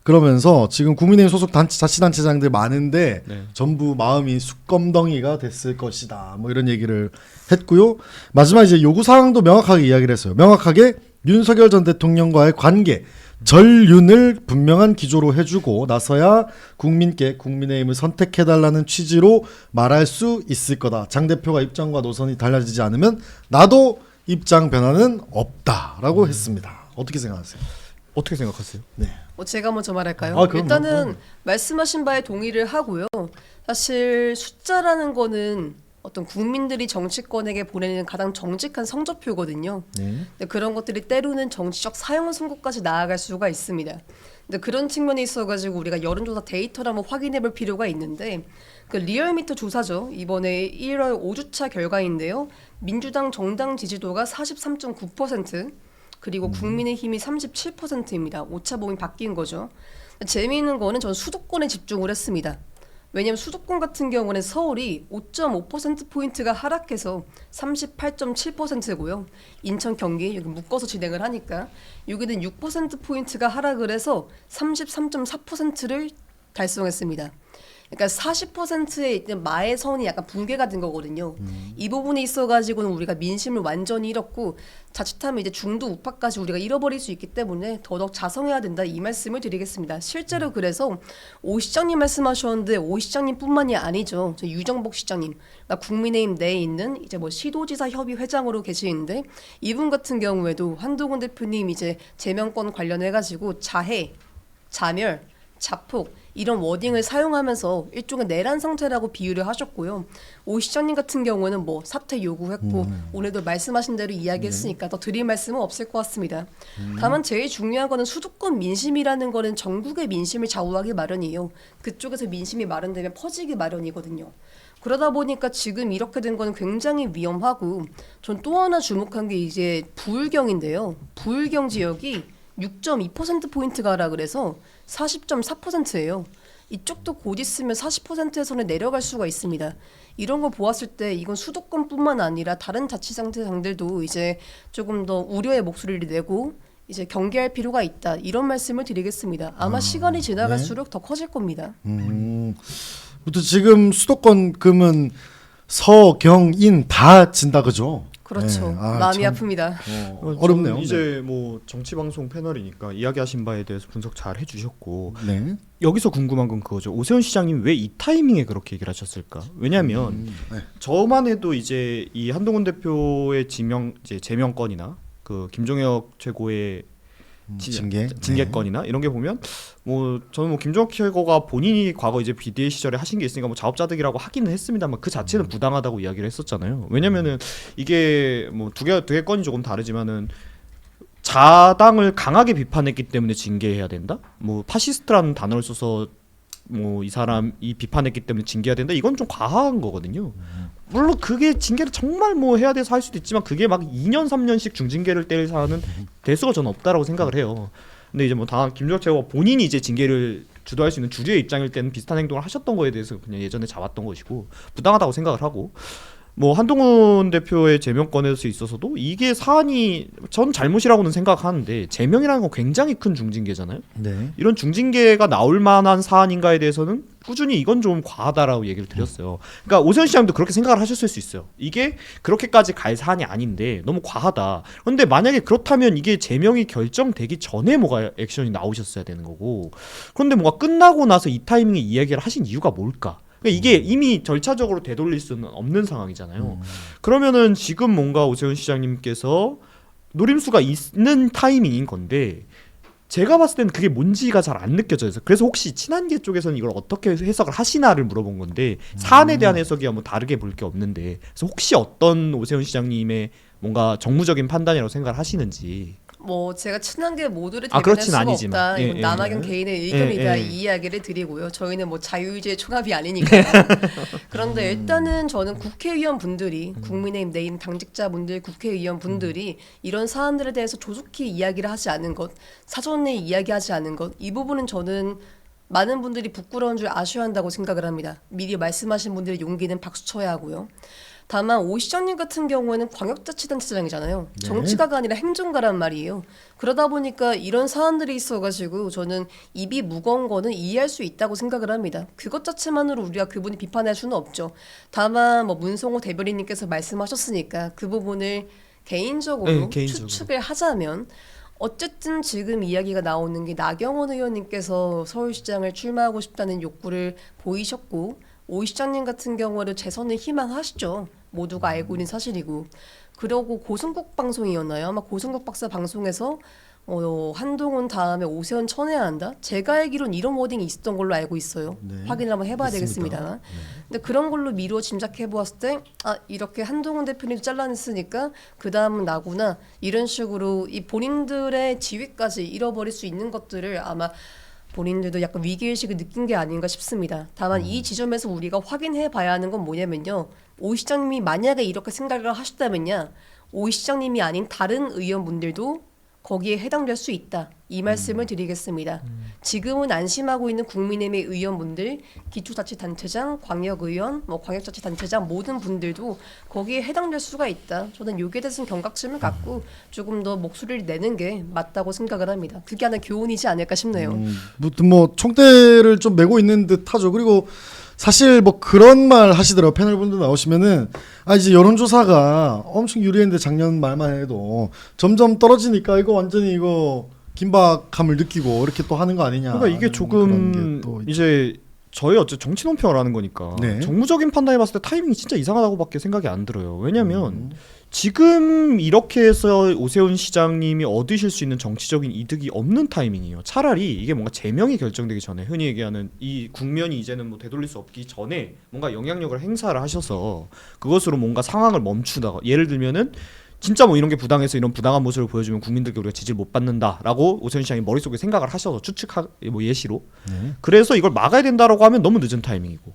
그러면서 지금 국민의힘 소속 자치단체장들 많은데 전부 마음이 숯검덩이가 됐을 것이다. 뭐 이런 얘기를 했고요. 마지막 이제 요구 사항도 명확하게 이야기를 했어요. 명확하게 윤석열 전 대통령과의 관계 전륜을 분명한 기조로 해주고 나서야 국민께 국민의힘을 선택해달라는 취지로 말할 수 있을 거다. 장 대표가 입장과 노선이 달라지지 않으면 나도 입장 변화는 없다라고 했습니다. 어떻게 생각하세요? 어떻게 생각하세요? 네. 제가 먼저 말할까요? 그럼요. 일단은 말씀하신 바에 동의를 하고요. 사실 숫자라는 거는 어떤 국민들이 정치권에게 보내는 가장 정직한 성적표거든요. 근데 그런 것들이 때로는 정치적 사형 선고까지 나아갈 수가 있습니다. 근데 그런 측면에 있어가지고 우리가 여론조사 데이터를 한번 확인해볼 필요가 있는데 그 리얼미터 조사죠. 이번에 1월 5주차 결과인데요. 민주당 정당 지지도가 43.9%, 그리고 국민의힘이 37%입니다. 오차범위 바뀐 거죠. 재미있는 거는 전 수도권에 집중을 했습니다. 왜냐하면 수도권 같은 경우는 서울이 5.5%포인트가 하락해서 38.7%고요. 인천, 경기 여기 묶어서 진행을 하니까 여기는 6%포인트가 하락을 해서 33.4%를 달성했습니다. 그러니까 40%의 마의 선이 약간 붕괴가 된 거거든요. 이 부분에 있어가지고는 우리가 민심을 완전히 잃었고 자칫하면 이제 중도 우파까지 우리가 잃어버릴 수 있기 때문에 더더욱 자성해야 된다 이 말씀을 드리겠습니다. 실제로 그래서 오 시장님 말씀하셨는데 오 시장님뿐만이 아니죠. 저 유정복 시장님, 그러니까 국민의힘 내에 있는 이제 뭐 시도지사 협의 회장으로 계시는데 이분 같은 경우에도 한동훈 대표님 이제 제명권 관련해 가지고 자해, 자멸, 자폭 이런 워딩을 사용하면서 일종의 내란 상태라고 비유를 하셨고요. 오 시장님 같은 경우는 뭐 사퇴 요구했고 오늘도 말씀하신 대로 이야기했으니까 더 드릴 말씀은 없을 것 같습니다. 다만 제일 중요한 거는 수도권 민심이라는 거는 전국의 민심을 좌우하기 마련이에요. 그쪽에서 민심이 마련되면 퍼지기 마련이거든요. 그러다 보니까 지금 이렇게 된 거는 굉장히 위험하고 전 또 하나 주목한 게 이제 부울경인데요. 부울경 지역이 6.2%포인트가 하락을 해서 40.4%예요. 이쪽도 곧 있으면 40%에서는 내려갈 수가 있습니다. 이런 걸 보았을 때 이건 수도권뿐만 아니라 다른 자치단체장들도 이제 조금 더 우려의 목소리를 내고 이제 경계할 필요가 있다. 이런 말씀을 드리겠습니다. 아마 시간이 지나갈수록 더 커질 겁니다. 부터 지금 수도권 금은 서, 경, 인 다 진다 그죠? 그렇죠. 네. 마음이 참, 아픕니다. 어렵네요. 이제 뭐 정치 방송 패널이니까 이야기하신 바에 대해서 분석 잘 해주셨고 네. 여기서 궁금한 건 그거죠. 오세훈 시장님 왜 이 타이밍에 그렇게 얘기를 하셨을까? 왜냐하면 저만 해도 이제 이 한동훈 대표의 이제 제명권이나 그 김종혁 최고의 징계권이나 이런 게 보면 뭐 저는 뭐 김종혁 최고가 본인이 과거 이제 비대위 시절에 하신 게 있으니까 뭐 자업자득이라고 하기는 했습니다만 그 자체는 부당하다고 이야기를 했었잖아요. 왜냐면은 이게 뭐 두 개 건이 조금 다르지만은 자당을 강하게 비판했기 때문에 징계해야 된다. 뭐 파시스트라는 단어를 써서 뭐 이 사람이 비판했기 때문에 징계해야 된다. 이건 좀 과한 거거든요. 물론 그게 징계를 정말 뭐 해야 돼서 할 수도 있지만 그게 막 2년 3년씩 중징계를 때릴 사안은 될 수가 저는 없다라고 생각을 해요. 근데 이제 뭐 다 김종혁 최고가 본인이 이제 징계를 주도할 수 있는 주류의 입장일 때는 비슷한 행동을 하셨던 거에 대해서 그냥 예전에 잡았던 것이고 부당하다고 생각을 하고 뭐 한동훈 대표의 제명권에 있어서도 이게 사안이 전 잘못이라고는 생각하는데 제명이라는 건 굉장히 큰 중징계잖아요. 네. 이런 중징계가 나올 만한 사안인가에 대해서는 꾸준히 이건 좀 과하다라고 얘기를 드렸어요. 그러니까 오세훈 시장님도 그렇게 생각을 하셨을 수 있어요. 이게 그렇게까지 갈 사안이 아닌데 너무 과하다. 그런데 만약에 그렇다면 이게 제명이 결정되기 전에 뭐가 액션이 나오셨어야 되는 거고 그런데 뭔가 끝나고 나서 이 타이밍에 이야기를 하신 이유가 뭘까? 그러니까 이게 이미 절차적으로 되돌릴 수는 없는 상황이잖아요. 그러면은 지금 뭔가 오세훈 시장님께서 노림수가 있는 타이밍인 건데 제가 봤을 때는 그게 뭔지가 잘 안 느껴져요. 그래서 혹시 친한계 쪽에서는 이걸 어떻게 해석을 하시나를 물어본 건데 사안에 대한 해석이야 뭐 다르게 볼 게 없는데 그래서 혹시 어떤 오세훈 시장님의 뭔가 정무적인 판단이라고 생각을 하시는지. 뭐 제가 친한계 모두를 아, 대변할 그렇진 수가 아니지만. 없다. 예, 이건 예. 남학연 개인의 의견이다. 예, 예. 이 이야기를 드리고요. 저희는 뭐 자유의지의 총합이 아니니까. 그런데 일단은 저는 국회의원 분들이 국민의힘 내인 당직자분들 국회의원 분들이 이런 사안들에 대해서 조속히 이야기를 하지 않은 것, 사전에 이야기하지 않은 것, 이 부분은 저는 많은 분들이 부끄러운 줄 아셔야 한다고 생각을 합니다. 미리 말씀하신 분들의 용기는 박수 쳐야 하고요. 다만 오 시장님 같은 경우에는 광역자치단체장이잖아요. 네. 정치가가 아니라 행정가란 말이에요. 그러다 보니까 이런 사안들이 있어가지고 저는 입이 무거운 거는 이해할 수 있다고 생각을 합니다. 그것 자체만으로 우리가 그분이 비판할 수는 없죠. 다만 뭐 문성호 대변인님께서 말씀하셨으니까 그 부분을 개인적으로, 네, 개인적으로. 추측을 하자면 어쨌든 지금 이야기가 나오는 게 나경원 의원님께서 서울시장을 출마하고 싶다는 욕구를 보이셨고 오 시장님 같은 경우는 재선을 희망하시죠. 모두가 알고 있는 사실이고. 그러고 고승국 방송이었나요? 아마 고승국 박사 방송에서 한동훈 다음에 오세훈 쳐내야 한다? 제가 알기로는 이런 워딩이 있었던 걸로 알고 있어요. 네. 확인을 한번 해봐야 있습니다. 되겠습니다. 근데 그런 걸로 미루어 짐작해보았을 때 이렇게 한동훈 대표님 잘라냈으니까 그 다음은 나구나 이런 식으로 이 본인들의 지위까지 잃어버릴 수 있는 것들을 아마 본인들도 약간 위기의식을 느낀 게 아닌가 싶습니다. 다만 이 지점에서 우리가 확인해 봐야 하는 건 뭐냐면요. 오 시장님이 만약에 이렇게 생각을 하셨다면요. 오 시장님이 아닌 다른 의원분들도 거기에 해당될 수 있다. 이 말씀을 드리겠습니다. 지금은 안심하고 있는 국민의힘의 의원분들, 기초자치단체장, 광역의원, 뭐 광역자치단체장 모든 분들도 거기에 해당될 수가 있다. 저는 여기에 대해서는 경각심을 갖고 조금 더 목소리를 내는 게 맞다고 생각을 합니다. 그게 하나 교훈이지 않을까 싶네요. 뭐 총대를 좀 메고 있는 듯하죠. 그리고 사실 뭐 그런 말 하시더라고요. 패널분들 나오시면은 이제 여론조사가 엄청 유리했는데 작년 말만 해도 점점 떨어지니까 이거 완전히 이거 긴박감을 느끼고 이렇게 또 하는 거 아니냐. 그러니까 이게 조금 이제 저희 어째 정치 논평을 하는 거니까 네. 정무적인 판단해 봤을 때 타이밍이 진짜 이상하다고밖에 생각이 안 들어요. 왜냐면 지금 이렇게 해서 오세훈 시장님이 얻으실 수 있는 정치적인 이득이 없는 타이밍이에요. 차라리 이게 뭔가 제명이 결정되기 전에 흔히 얘기하는 이 국면이 이제는 뭐 되돌릴 수 없기 전에 뭔가 영향력을 행사를 하셔서 그것으로 뭔가 상황을 멈추다가 예를 들면은 진짜 뭐 이런 게 부당해서 이런 부당한 모습을 보여주면 국민들께 우리가 지지를 못 받는다라고 오세훈 시장이 머릿속에 생각을 하셔서 뭐 예시로 그래서 이걸 막아야 된다라고 하면 너무 늦은 타이밍이고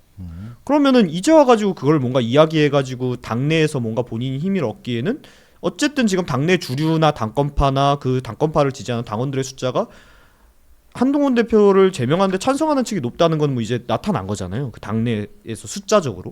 그러면은 이제 와가지고 그걸 뭔가 이야기해가지고 당내에서 뭔가 본인이 힘을 얻기에는 어쨌든 지금 당내 주류나 당권파나 그 당권파를 지지하는 당원들의 숫자가 한동훈 대표를 제명하는데 찬성하는 측이 높다는 건 뭐 이제 나타난 거잖아요. 그 당내에서 숫자적으로.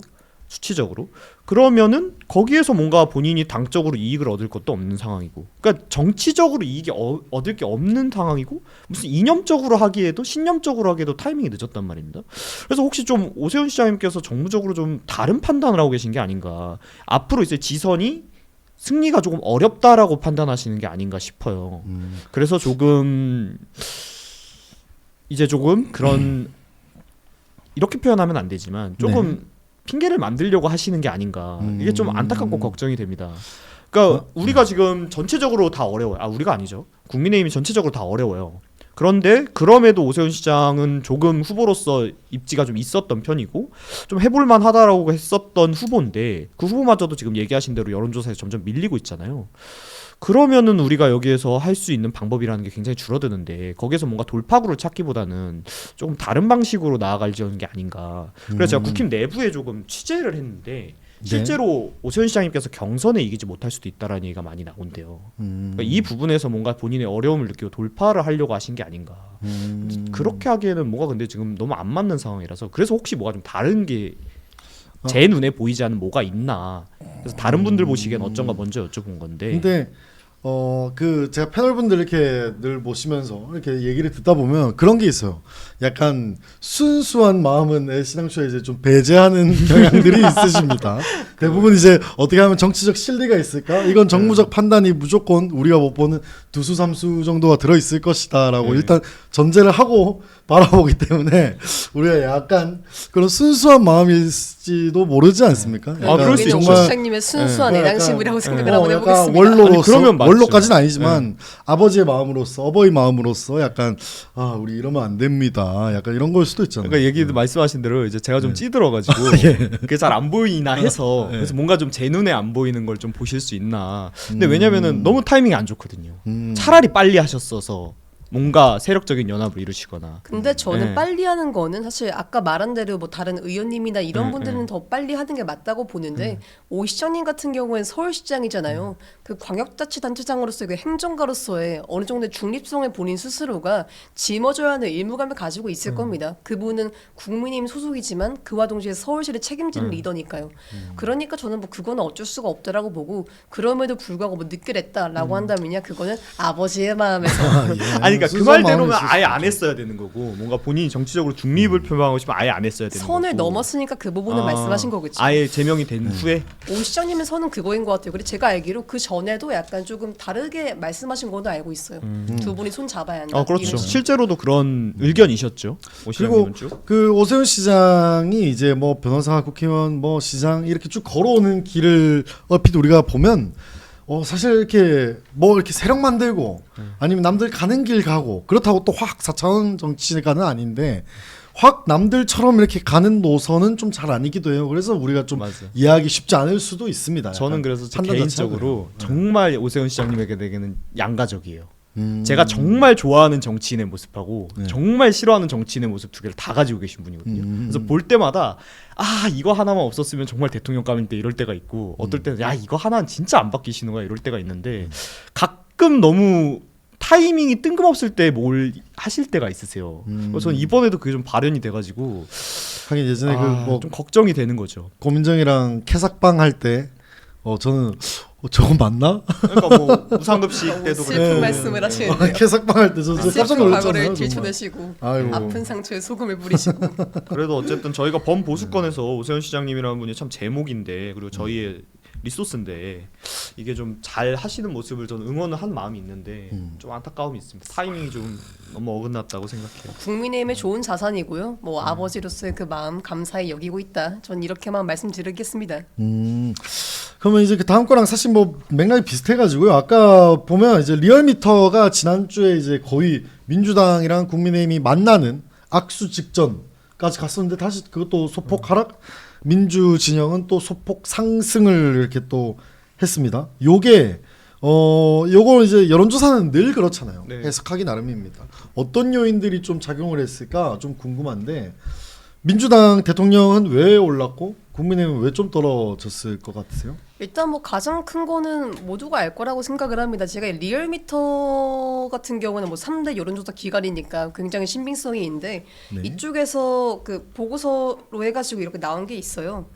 수치적으로 그러면은 거기에서 뭔가 본인이 당적으로 이익을 얻을 것도 없는 상황이고 그러니까 정치적으로 이익이 얻을 게 없는 상황이고 무슨 이념적으로 하기에도 신념적으로 하기에도 타이밍이 늦었단 말입니다. 그래서 혹시 좀 오세훈 시장님께서 정무적으로 좀 다른 판단을 하고 계신 게 아닌가 앞으로 이제 지선이 승리가 조금 어렵다라고 판단하시는 게 아닌가 싶어요. 그래서 조금 이제 조금 그런 이렇게 표현하면 안 되지만 조금 핑계를 만들려고 하시는 게 아닌가 이게 좀 안타깝고 걱정이 됩니다. 그러니까 우리가 지금 전체적으로 다 어려워요. 우리가 아니죠. 국민의힘이 전체적으로 다 어려워요. 그런데 그럼에도 오세훈 시장은 조금 후보로서 입지가 좀 있었던 편이고 좀 해볼만 하다라고 했었던 후보인데 그 후보마저도 지금 얘기하신 대로 여론조사에서 점점 밀리고 있잖아요. 그러면은 우리가 여기에서 할 수 있는 방법이라는 게 굉장히 줄어드는데 거기에서 뭔가 돌파구를 찾기보다는 조금 다른 방식으로 나아가려는 게 아닌가. 그래서 제가 국힘 내부에 조금 취재를 했는데 실제로 오세훈 시장님께서 경선에 이기지 못할 수도 있다라는 얘기가 많이 나온대요. 그러니까 이 부분에서 뭔가 본인의 어려움을 느끼고 돌파를 하려고 하신 게 아닌가. 그렇게 하기에는 뭐가 근데 지금 너무 안 맞는 상황이라서 그래서 혹시 뭐가 좀 다른 게 제 눈에 보이지 않는 뭐가 있나. 그래서 다른 분들 보시기엔 어쩐가 먼저 여쭤본 건데. 근데 그 제가 패널분들 이렇게 늘 모시면서 이렇게 얘기를 듣다 보면 그런 게 있어요. 약간 순수한 마음은 신앙초에 이제 좀 배제하는 경향들이 있으십니다. 대부분 이제 어떻게 하면 정치적 실리가 있을까? 이건 정무적 판단이 무조건 우리가 못 보는 두수 삼수 정도가 들어 있을 것이다라고 일단 전제를 하고 바라보기 때문에 우리가 약간 그런 순수한 마음일지도 모르지 않습니까? 그럴 수 있죠. 오 시장님의 순수한 애당심이라고 생각을 한번 약간 해보겠습니다. 원로로서 그러면 맞죠. 원로까지는 아니지만 아버지의 마음으로서 어버이 마음으로서 약간 우리 이러면 안 됩니다. 약간 이런 걸 수도 있잖아요. 그러니까 얘기 말씀하신 대로 이제 제가 좀 찌들어가지고 그게 잘 안 보이나 해서 그래서 뭔가 좀 제 눈에 안 보이는 걸 좀 보실 수 있나. 근데 왜냐면은 너무 타이밍이 안 좋거든요. 차라리 빨리 하셨어서 뭔가 세력적인 연합을 이루시거나. 근데 저는 네. 빨리 하는 거는 사실 아까 말한 대로 뭐 다른 의원님이나 이런 분들은 더 빨리 하는 게 맞다고 보는데 오 시장님 같은 경우에는 서울시장이잖아요. 그 광역자치단체장으로서의 그 행정가로서의 어느 정도의 중립성을 본인 스스로가 짊어져야 하는 의무감을 가지고 있을 겁니다. 그분은 국민의힘 소속이지만 그와 동시에 서울시를 책임지는 리더니까요. 그러니까 저는 뭐 그거는 어쩔 수가 없다라고 보고 그럼에도 불구하고 뭐 늦게 냈다라고 한다면야 그거는 아버지의 마음에서 아니 그러니까 그 순수한 말대로면 마음이 있을 아예 수 안 했어야 되는 거고 뭔가 본인이 정치적으로 중립을 표명하고 싶으면 아예 안 했어야 되는 거고. 선을 넘었으니까 그 부분을 말씀하신 거겠죠. 아예 제명이 된 후에 오 시장님의 선은 그거인 것 같아요. 그리고 제가 알기로 그 전에도 약간 조금 다르게 말씀하신 걸로 알고 있어요. 두 분이 손 잡아야 한다. 그렇죠. 이런 식으로. 실제로도 그런 의견이셨죠. 오 그리고 시장님은 쭉. 그 오세훈 시장이 이제 뭐 변호사, 국회의원, 뭐 시장 이렇게 쭉 걸어오는 길을 얼핏 우리가 보면 사실 이렇게 뭐 이렇게 세력 만들고 아니면 남들 가는 길 가고 그렇다고 또 확 4차원 정치가는 아닌데 확 남들처럼 이렇게 가는 노선은 좀 잘 아니기도 해요. 그래서 우리가 좀 맞아. 이해하기 쉽지 않을 수도 있습니다. 저는 그래서 제 판단 개인적으로 자체가 정말 오세훈 시장님에게는 양가적이에요. 제가 정말 좋아하는 정치인의 모습하고 정말 싫어하는 정치인의 모습 두 개를 다 가지고 계신 분이거든요. 그래서 볼 때마다 이거 하나만 없었으면 정말 대통령감인데 이럴 때가 있고 어떨 때는 이거 하나는 진짜 안 바뀌시는 거야 이럴 때가 있는데 가끔 너무 타이밍이 뜬금없을 때 뭘 하실 때가 있으세요. 그래서 저는 이번에도 그게 좀 발현이 돼가지고 하긴 예전에 그 뭐 좀 걱정이 되는 거죠. 고민정이랑 캐삭방 할 때 저는 저거 맞나? 그러니까 뭐 무상급식 때도 슬픈 그랬고 말씀을 하시는데요. 캐삭방 할 때 저 깜짝 슬픈 놀랐잖아요. 과거를 정말. 들춰내시고 아이고. 아픈 상처에 소금을 뿌리시고 그래도 어쨌든 저희가 범보수권에서 오세훈 시장님이라는 분이 참 제목인데 그리고 저희의 리소스인데 이게 좀 잘 하시는 모습을 저는 응원을 한 마음이 있는데 좀 안타까움이 있습니다. 타이밍이 좀 너무 어긋났다고 생각해요. 국민의힘의 좋은 자산이고요. 뭐 아버지로서의 그 마음 감사히 여기고 있다. 전 이렇게만 말씀드리겠습니다. 그러면 이제 그 다음 거랑 사실 뭐 맥락이 비슷해가지고요. 아까 보면 이제 리얼미터가 지난주에 이제 거의 민주당이랑 국민의힘이 만나는 악수 직전까지 갔었는데 다시 그것도 소폭 하락, 민주 진영은 또 소폭 상승을 이렇게 또 했습니다. 요게 요거 이제 여론조사는 늘 그렇잖아요. 네. 해석하기 나름입니다. 어떤 요인들이 좀 작용을 했을까 좀 궁금한데 민주당 대통령은 왜 올랐고 국민의힘은 왜 좀 떨어졌을 것 같으세요? 일단 뭐 가장 큰 거는 모두가 알 거라고 생각을 합니다. 제가 리얼미터 같은 경우는 뭐 3대 여론조사 기관이니까 굉장히 신빙성이 있는데 네. 이쪽에서 그 보고서로 해가지고 이렇게 나온 게 있어요.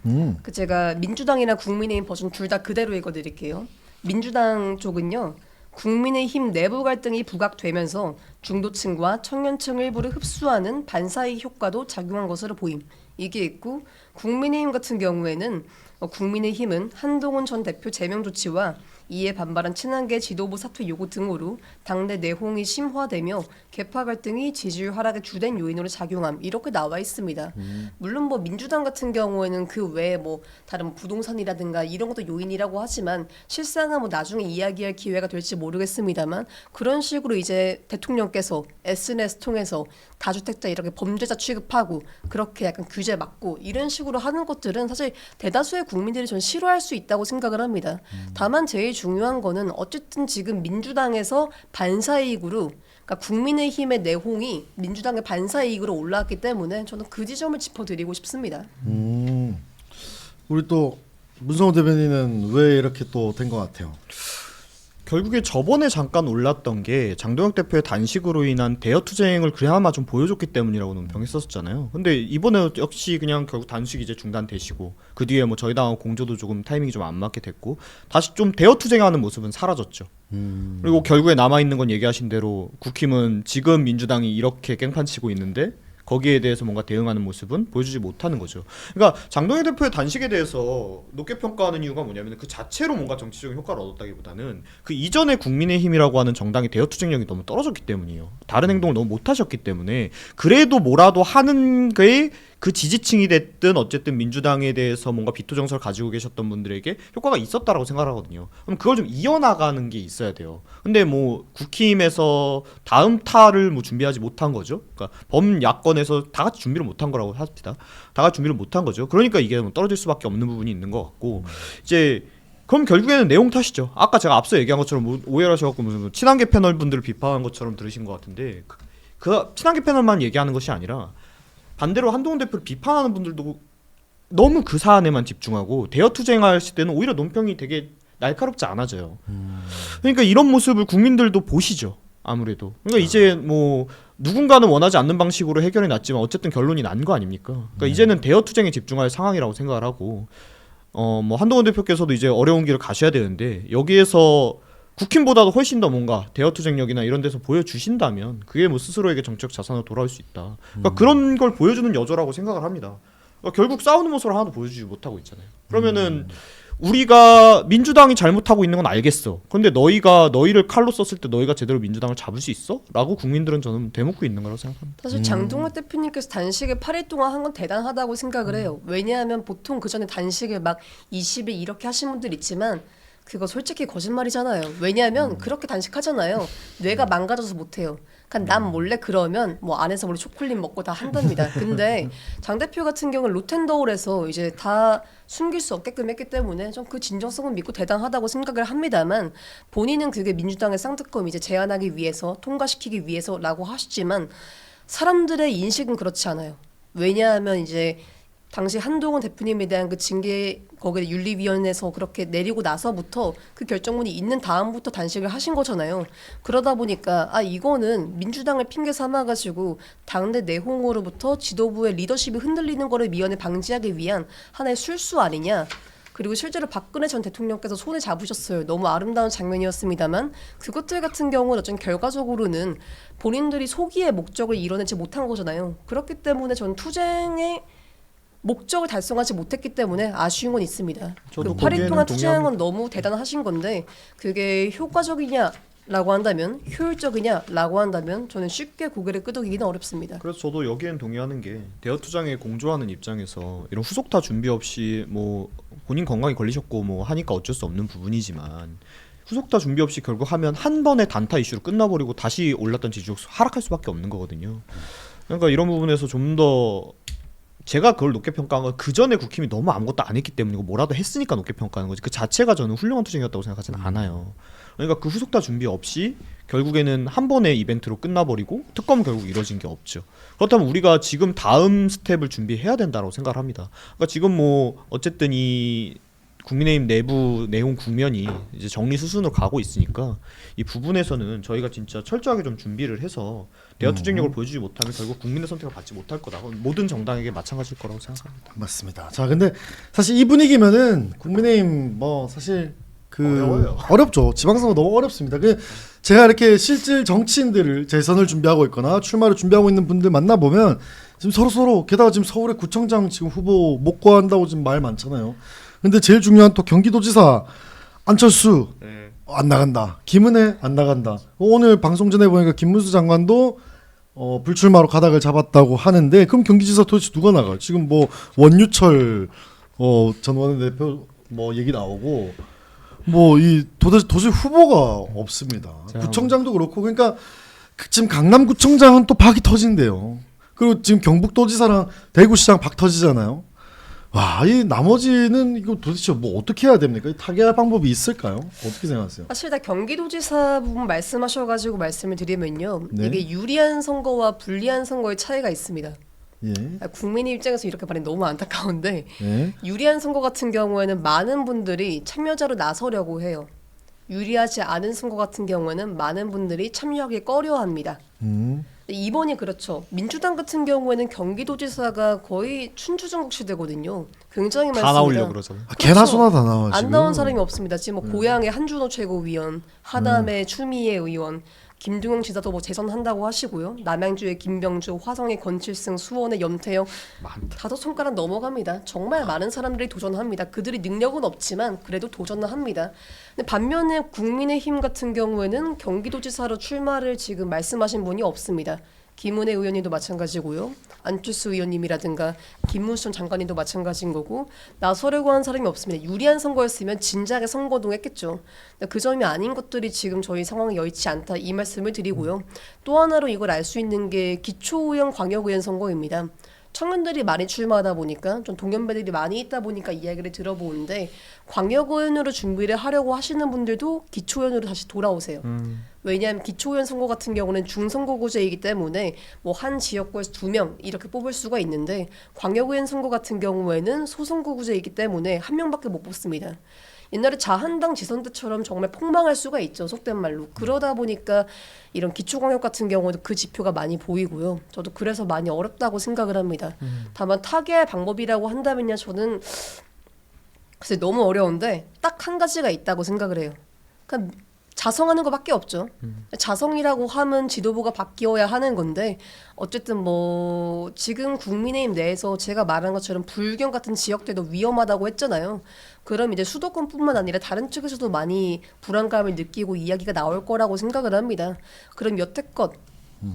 그 제가 민주당이나 국민의힘 버전 둘 다 그대로 읽어드릴게요. 민주당 쪽은요. 국민의힘 내부 갈등이 부각되면서 중도층과 청년층 일부를 흡수하는 반사이익 효과도 작용한 것으로 보임. 이게 있고 국민의힘 같은 경우에는 국민의힘은 한동훈 전 대표 제명 조치와 이에 반발한 친한계 지도부 사퇴 요구 등으로 당내 내홍이 심화되며 계파 갈등이 지지율 하락의 주된 요인으로 작용함 이렇게 나와 있습니다. 물론 뭐 민주당 같은 경우에는 그 외에 뭐 다른 뭐 부동산이라든가 이런 것도 요인이라고 하지만 실상은 뭐 나중에 이야기할 기회가 될지 모르겠습니다만 그런 식으로 이제 대통령께서 SNS 통해서 다주택자 이렇게 범죄자 취급하고 그렇게 약간 규제 막고 이런 식으로 하는 것들은 사실 대다수의 국민들이 전 싫어할 수 있다고 생각을 합니다. 다만 제일 중요한 거는 어쨌든 지금 민주당에서 반사이익으로 그러니까 국민의힘의 내홍이 민주당의 반사이익으로 올라왔기 때문에 저는 그 지점을 짚어드리고 싶습니다. 우리 또 문성호 대변인은 왜 이렇게 또 된 것 같아요? 결국에 저번에 잠깐 올랐던 게 장동혁 대표의 단식으로 인한 대여 투쟁을 그나마 좀 보여줬기 때문이라고 논평했었잖아요. 근데 이번에 역시 그냥 결국 단식 이제 중단되시고 그 뒤에 뭐 저희 당하고 공조도 조금 타이밍이 좀 안 맞게 됐고 다시 좀 대여 투쟁하는 모습은 사라졌죠. 그리고 결국에 남아 있는 건 얘기하신 대로 국힘은 지금 민주당이 이렇게 깽판 치고 있는데 거기에 대해서 뭔가 대응하는 모습은 보여주지 못하는 거죠. 그러니까 장동혁 대표의 단식에 대해서 높게 평가하는 이유가 뭐냐면 그 자체로 뭔가 정치적인 효과를 얻었다기보다는 그 이전에 국민의힘이라고 하는 정당의 대여 투쟁력이 너무 떨어졌기 때문이에요. 다른 행동을 너무 못하셨기 때문에 그래도 뭐라도 하는 게 그 지지층이 됐든 어쨌든 민주당에 대해서 뭔가 비토 정서를 가지고 계셨던 분들에게 효과가 있었다라고 생각하거든요. 그럼 그걸 좀 이어나가는 게 있어야 돼요. 근데 뭐 국힘에서 다음 타를 뭐 준비하지 못한 거죠. 그러니까 범야권에서 다 같이 준비를 못한 거라고 합시다. 다 같이 준비를 못한 거죠. 그러니까 이게 뭐 떨어질 수밖에 없는 부분이 있는 것 같고 이제 그럼 결국에는 내용 탓이죠. 아까 제가 앞서 얘기한 것처럼 뭐 오해를 하셔갖고 무슨 친한계 패널 분들을 비판한 것처럼 들으신 것 같은데 그 친한계 패널만 얘기하는 것이 아니라 반대로 한동훈 대표를 비판하는 분들도 너무 그 사안에만 집중하고 대여 투쟁하실 때는 오히려 논평이 되게 날카롭지 않아져요. 그러니까 이런 모습을 국민들도 보시죠. 아무래도. 그러니까 이제 뭐 누군가는 원하지 않는 방식으로 해결이 났지만 어쨌든 결론이 난 거 아닙니까? 그러니까 이제는 대여 투쟁에 집중할 상황이라고 생각을 하고 뭐 한동훈 대표께서도 이제 어려운 길을 가셔야 되는데 여기에서 국힘보다도 훨씬 더 뭔가 대여 투쟁력이나 이런 데서 보여주신다면 그게 뭐 스스로에게 정책 자산으로 돌아올 수 있다. 그러니까 그런 걸 보여주는 여조라고 생각을 합니다. 그러니까 결국 싸우는 모습을 하나도 보여주지 못하고 있잖아요. 그러면은 우리가 민주당이 잘못하고 있는 건 알겠어. 근데 너희를 칼로 썼을 때 너희가 제대로 민주당을 잡을 수 있어? 라고 국민들은 저는 되묻고 있는 거라고 생각합니다. 사실 장동혁 대표님께서 단식을 8일 동안 한 건 대단하다고 생각을 해요. 왜냐하면 보통 그 전에 단식을 막 20일 이렇게 하신 분들 있지만 그거 솔직히 거짓말이잖아요. 왜냐하면 그렇게 단식하잖아요. 뇌가 망가져서 못해요. 그러니까 남 몰래 그러면 뭐 안에서 몰래 초콜릿 먹고 다 한답니다. 근데 장 대표 같은 경우는 로텐더홀에서 이제 다 숨길 수 없게끔 했기 때문에 좀 그 진정성은 믿고 대단하다고 생각을 합니다만 본인은 그게 민주당의 쌍특검 이제 제안하기 위해서 통과시키기 위해서라고 하시지만 사람들의 인식은 그렇지 않아요. 왜냐하면 이제 당시 한동훈 대표님에 대한 그 징계 거기 윤리위원회에서 그렇게 내리고 나서부터 그 결정문이 있는 다음부터 단식을 하신 거잖아요. 그러다 보니까 이거는 민주당을 핑계 삼아가지고 당내 내홍으로부터 지도부의 리더십이 흔들리는 거를 미연에 방지하기 위한 하나의 술수 아니냐. 그리고 실제로 박근혜 전 대통령께서 손을 잡으셨어요. 너무 아름다운 장면이었습니다만 그것들 같은 경우는 어쩐 결과적으로는 본인들이 소기의 목적을 이뤄내지 못한 거잖아요. 그렇기 때문에 전 투쟁의 목적을 달성하지 못했기 때문에 아쉬운 건 있습니다. 저도 그 8일 동안 거기에는 투쟁한 건 너무 대단하신 건데 그게 효과적이냐라고 한다면 효율적이냐라고 한다면 저는 쉽게 고개를 끄덕이기는 어렵습니다. 그래서 저도 여기엔 동의하는 게 대여 투쟁에 공조하는 입장에서 이런 후속타 준비 없이 뭐 본인 건강이 걸리셨고 뭐 하니까 어쩔 수 없는 부분이지만 후속타 준비 없이 결국 하면 한 번의 단타 이슈로 끝나버리고 다시 올랐던 지지율 하락할 수밖에 없는 거거든요. 그러니까 이런 부분에서 좀 더 제가 그걸 높게 평가한 건 그 전에 국힘이 너무 아무것도 안 했기 때문이고 뭐라도 했으니까 높게 평가하는 거지 그 자체가 저는 훌륭한 투쟁이었다고 생각하지는 않아요. 그러니까 그 후속타 준비 없이 결국에는 한 번의 이벤트로 끝나버리고 특검은 결국 이루어진 게 없죠. 그렇다면 우리가 지금 다음 스텝을 준비해야 된다고 생각을 합니다. 그러니까 지금 뭐 어쨌든 이 국민의힘 내부 내용 국면이 이제 정리 수순으로 가고 있으니까 이 부분에서는 저희가 진짜 철저하게 좀 준비를 해서 대여 투쟁력을 보여주지 못하면 결국 국민의 선택을 받지 못할 거다. 모든 정당에게 마찬가지일 거라고 생각합니다. 맞습니다. 자, 근데 사실 이 분위기면은 국민의힘 뭐 사실 어려워요. 어렵죠. 지방선거 너무 어렵습니다. 제가 이렇게 실질 정치인들을 재선을 준비하고 있거나 출마를 준비하고 있는 분들 만나 보면 지금 서로 게다가 지금 서울의 구청장 지금 후보 못 구한다고 지금 말 많잖아요. 근데 제일 중요한 또 경기도지사 안철수 안 나간다. 김은혜 안 나간다. 오늘 방송 전에 보니까 김문수 장관도 불출마로 가닥을 잡았다고 하는데 그럼 경기지사 도대체 누가 나가? 지금 뭐 원유철 전 원내대표 뭐 얘기 나오고 뭐 이 도저히 후보가 없습니다. 구청장도 그렇고 그러니까 지금 강남구청장은 또 박이 터진대요. 그리고 지금 경북도지사랑 대구시장 박 터지잖아요. 와, 이 나머지는 이거 도대체 뭐 어떻게 해야 됩니까? 타개할 방법이 있을까요? 어떻게 생각하세요? 사실 다 경기도지사 부분 말씀하셔가지고 말씀을 드리면요. 네. 이게 유리한 선거와 불리한 선거의 차이가 있습니다. 예. 국민의 입장에서 이렇게 말하면 너무 안타까운데 예. 유리한 선거 같은 경우에는 많은 분들이 참여자로 나서려고 해요. 유리하지 않은 선거 같은 경우에는 많은 분들이 참여하기 꺼려합니다. 이번이 그렇죠. 민주당 같은 경우에는 경기도지사가 거의 춘추전국시대거든요. 굉장히 많습니다. 다 나오려고 그러잖아요. 개나 소나 다 나와 지금. 안 나온 사람이 없습니다. 지금 뭐 고향의 한준호 최고위원, 하남의 추미애 의원, 김두영 지사도 뭐 재선한다고 하시고요. 남양주의 김병주, 화성의 권칠승, 수원의 염태영 다섯 손가락 넘어갑니다. 정말 많은 사람들이 도전합니다. 그들이 능력은 없지만 그래도 도전을 합니다. 근데 반면에 국민의힘 같은 경우에는 경기도지사로 출마를 지금 말씀하신 분이 없습니다. 김은혜 의원님도 마찬가지고요. 안철수 의원님이라든가 김문수 전 장관님도 마찬가지인 거고 나서려고 하는 사람이 없습니다. 유리한 선거였으면 진작에 선거동했겠죠. 그 점이 아닌 것들이 지금 저희 상황이 여의치 않다 이 말씀을 드리고요. 또 하나로 이걸 알 수 있는 게 기초의원 광역의원 선거입니다. 청년들이 많이 출마하다 보니까 좀 동년배들이 많이 있다 보니까 이야기를 들어보는데 광역의원으로 준비를 하려고 하시는 분들도 기초의원으로 다시 돌아오세요. 왜냐하면 기초의원 선거 같은 경우는 중선거구제이기 때문에 뭐 한 지역구에서 2명 이렇게 뽑을 수가 있는데 광역의원 선거 같은 경우에는 소선거구제이기 때문에 1명밖에 못 뽑습니다. 옛날에 자한당 지선 때처럼 정말 폭망할 수가 있죠. 속된 말로. 그러다 보니까 이런 기초광역 같은 경우도 그 지표가 많이 보이고요. 저도 그래서 많이 어렵다고 생각을 합니다. 다만 타개할 방법이라고 한다면요. 저는 글쎄 너무 어려운데 딱 한 가지가 있다고 생각을 해요. 그러니까 자성하는 것밖에 없죠. 자성이라고 하면 지도부가 바뀌어야 하는 건데 어쨌든 뭐 지금 국민의힘 내에서 제가 말한 것처럼 불경 같은 지역들도 위험하다고 했잖아요. 그럼 이제 수도권뿐만 아니라 다른 쪽에서도 많이 불안감을 느끼고 이야기가 나올 거라고 생각을 합니다. 그럼 여태껏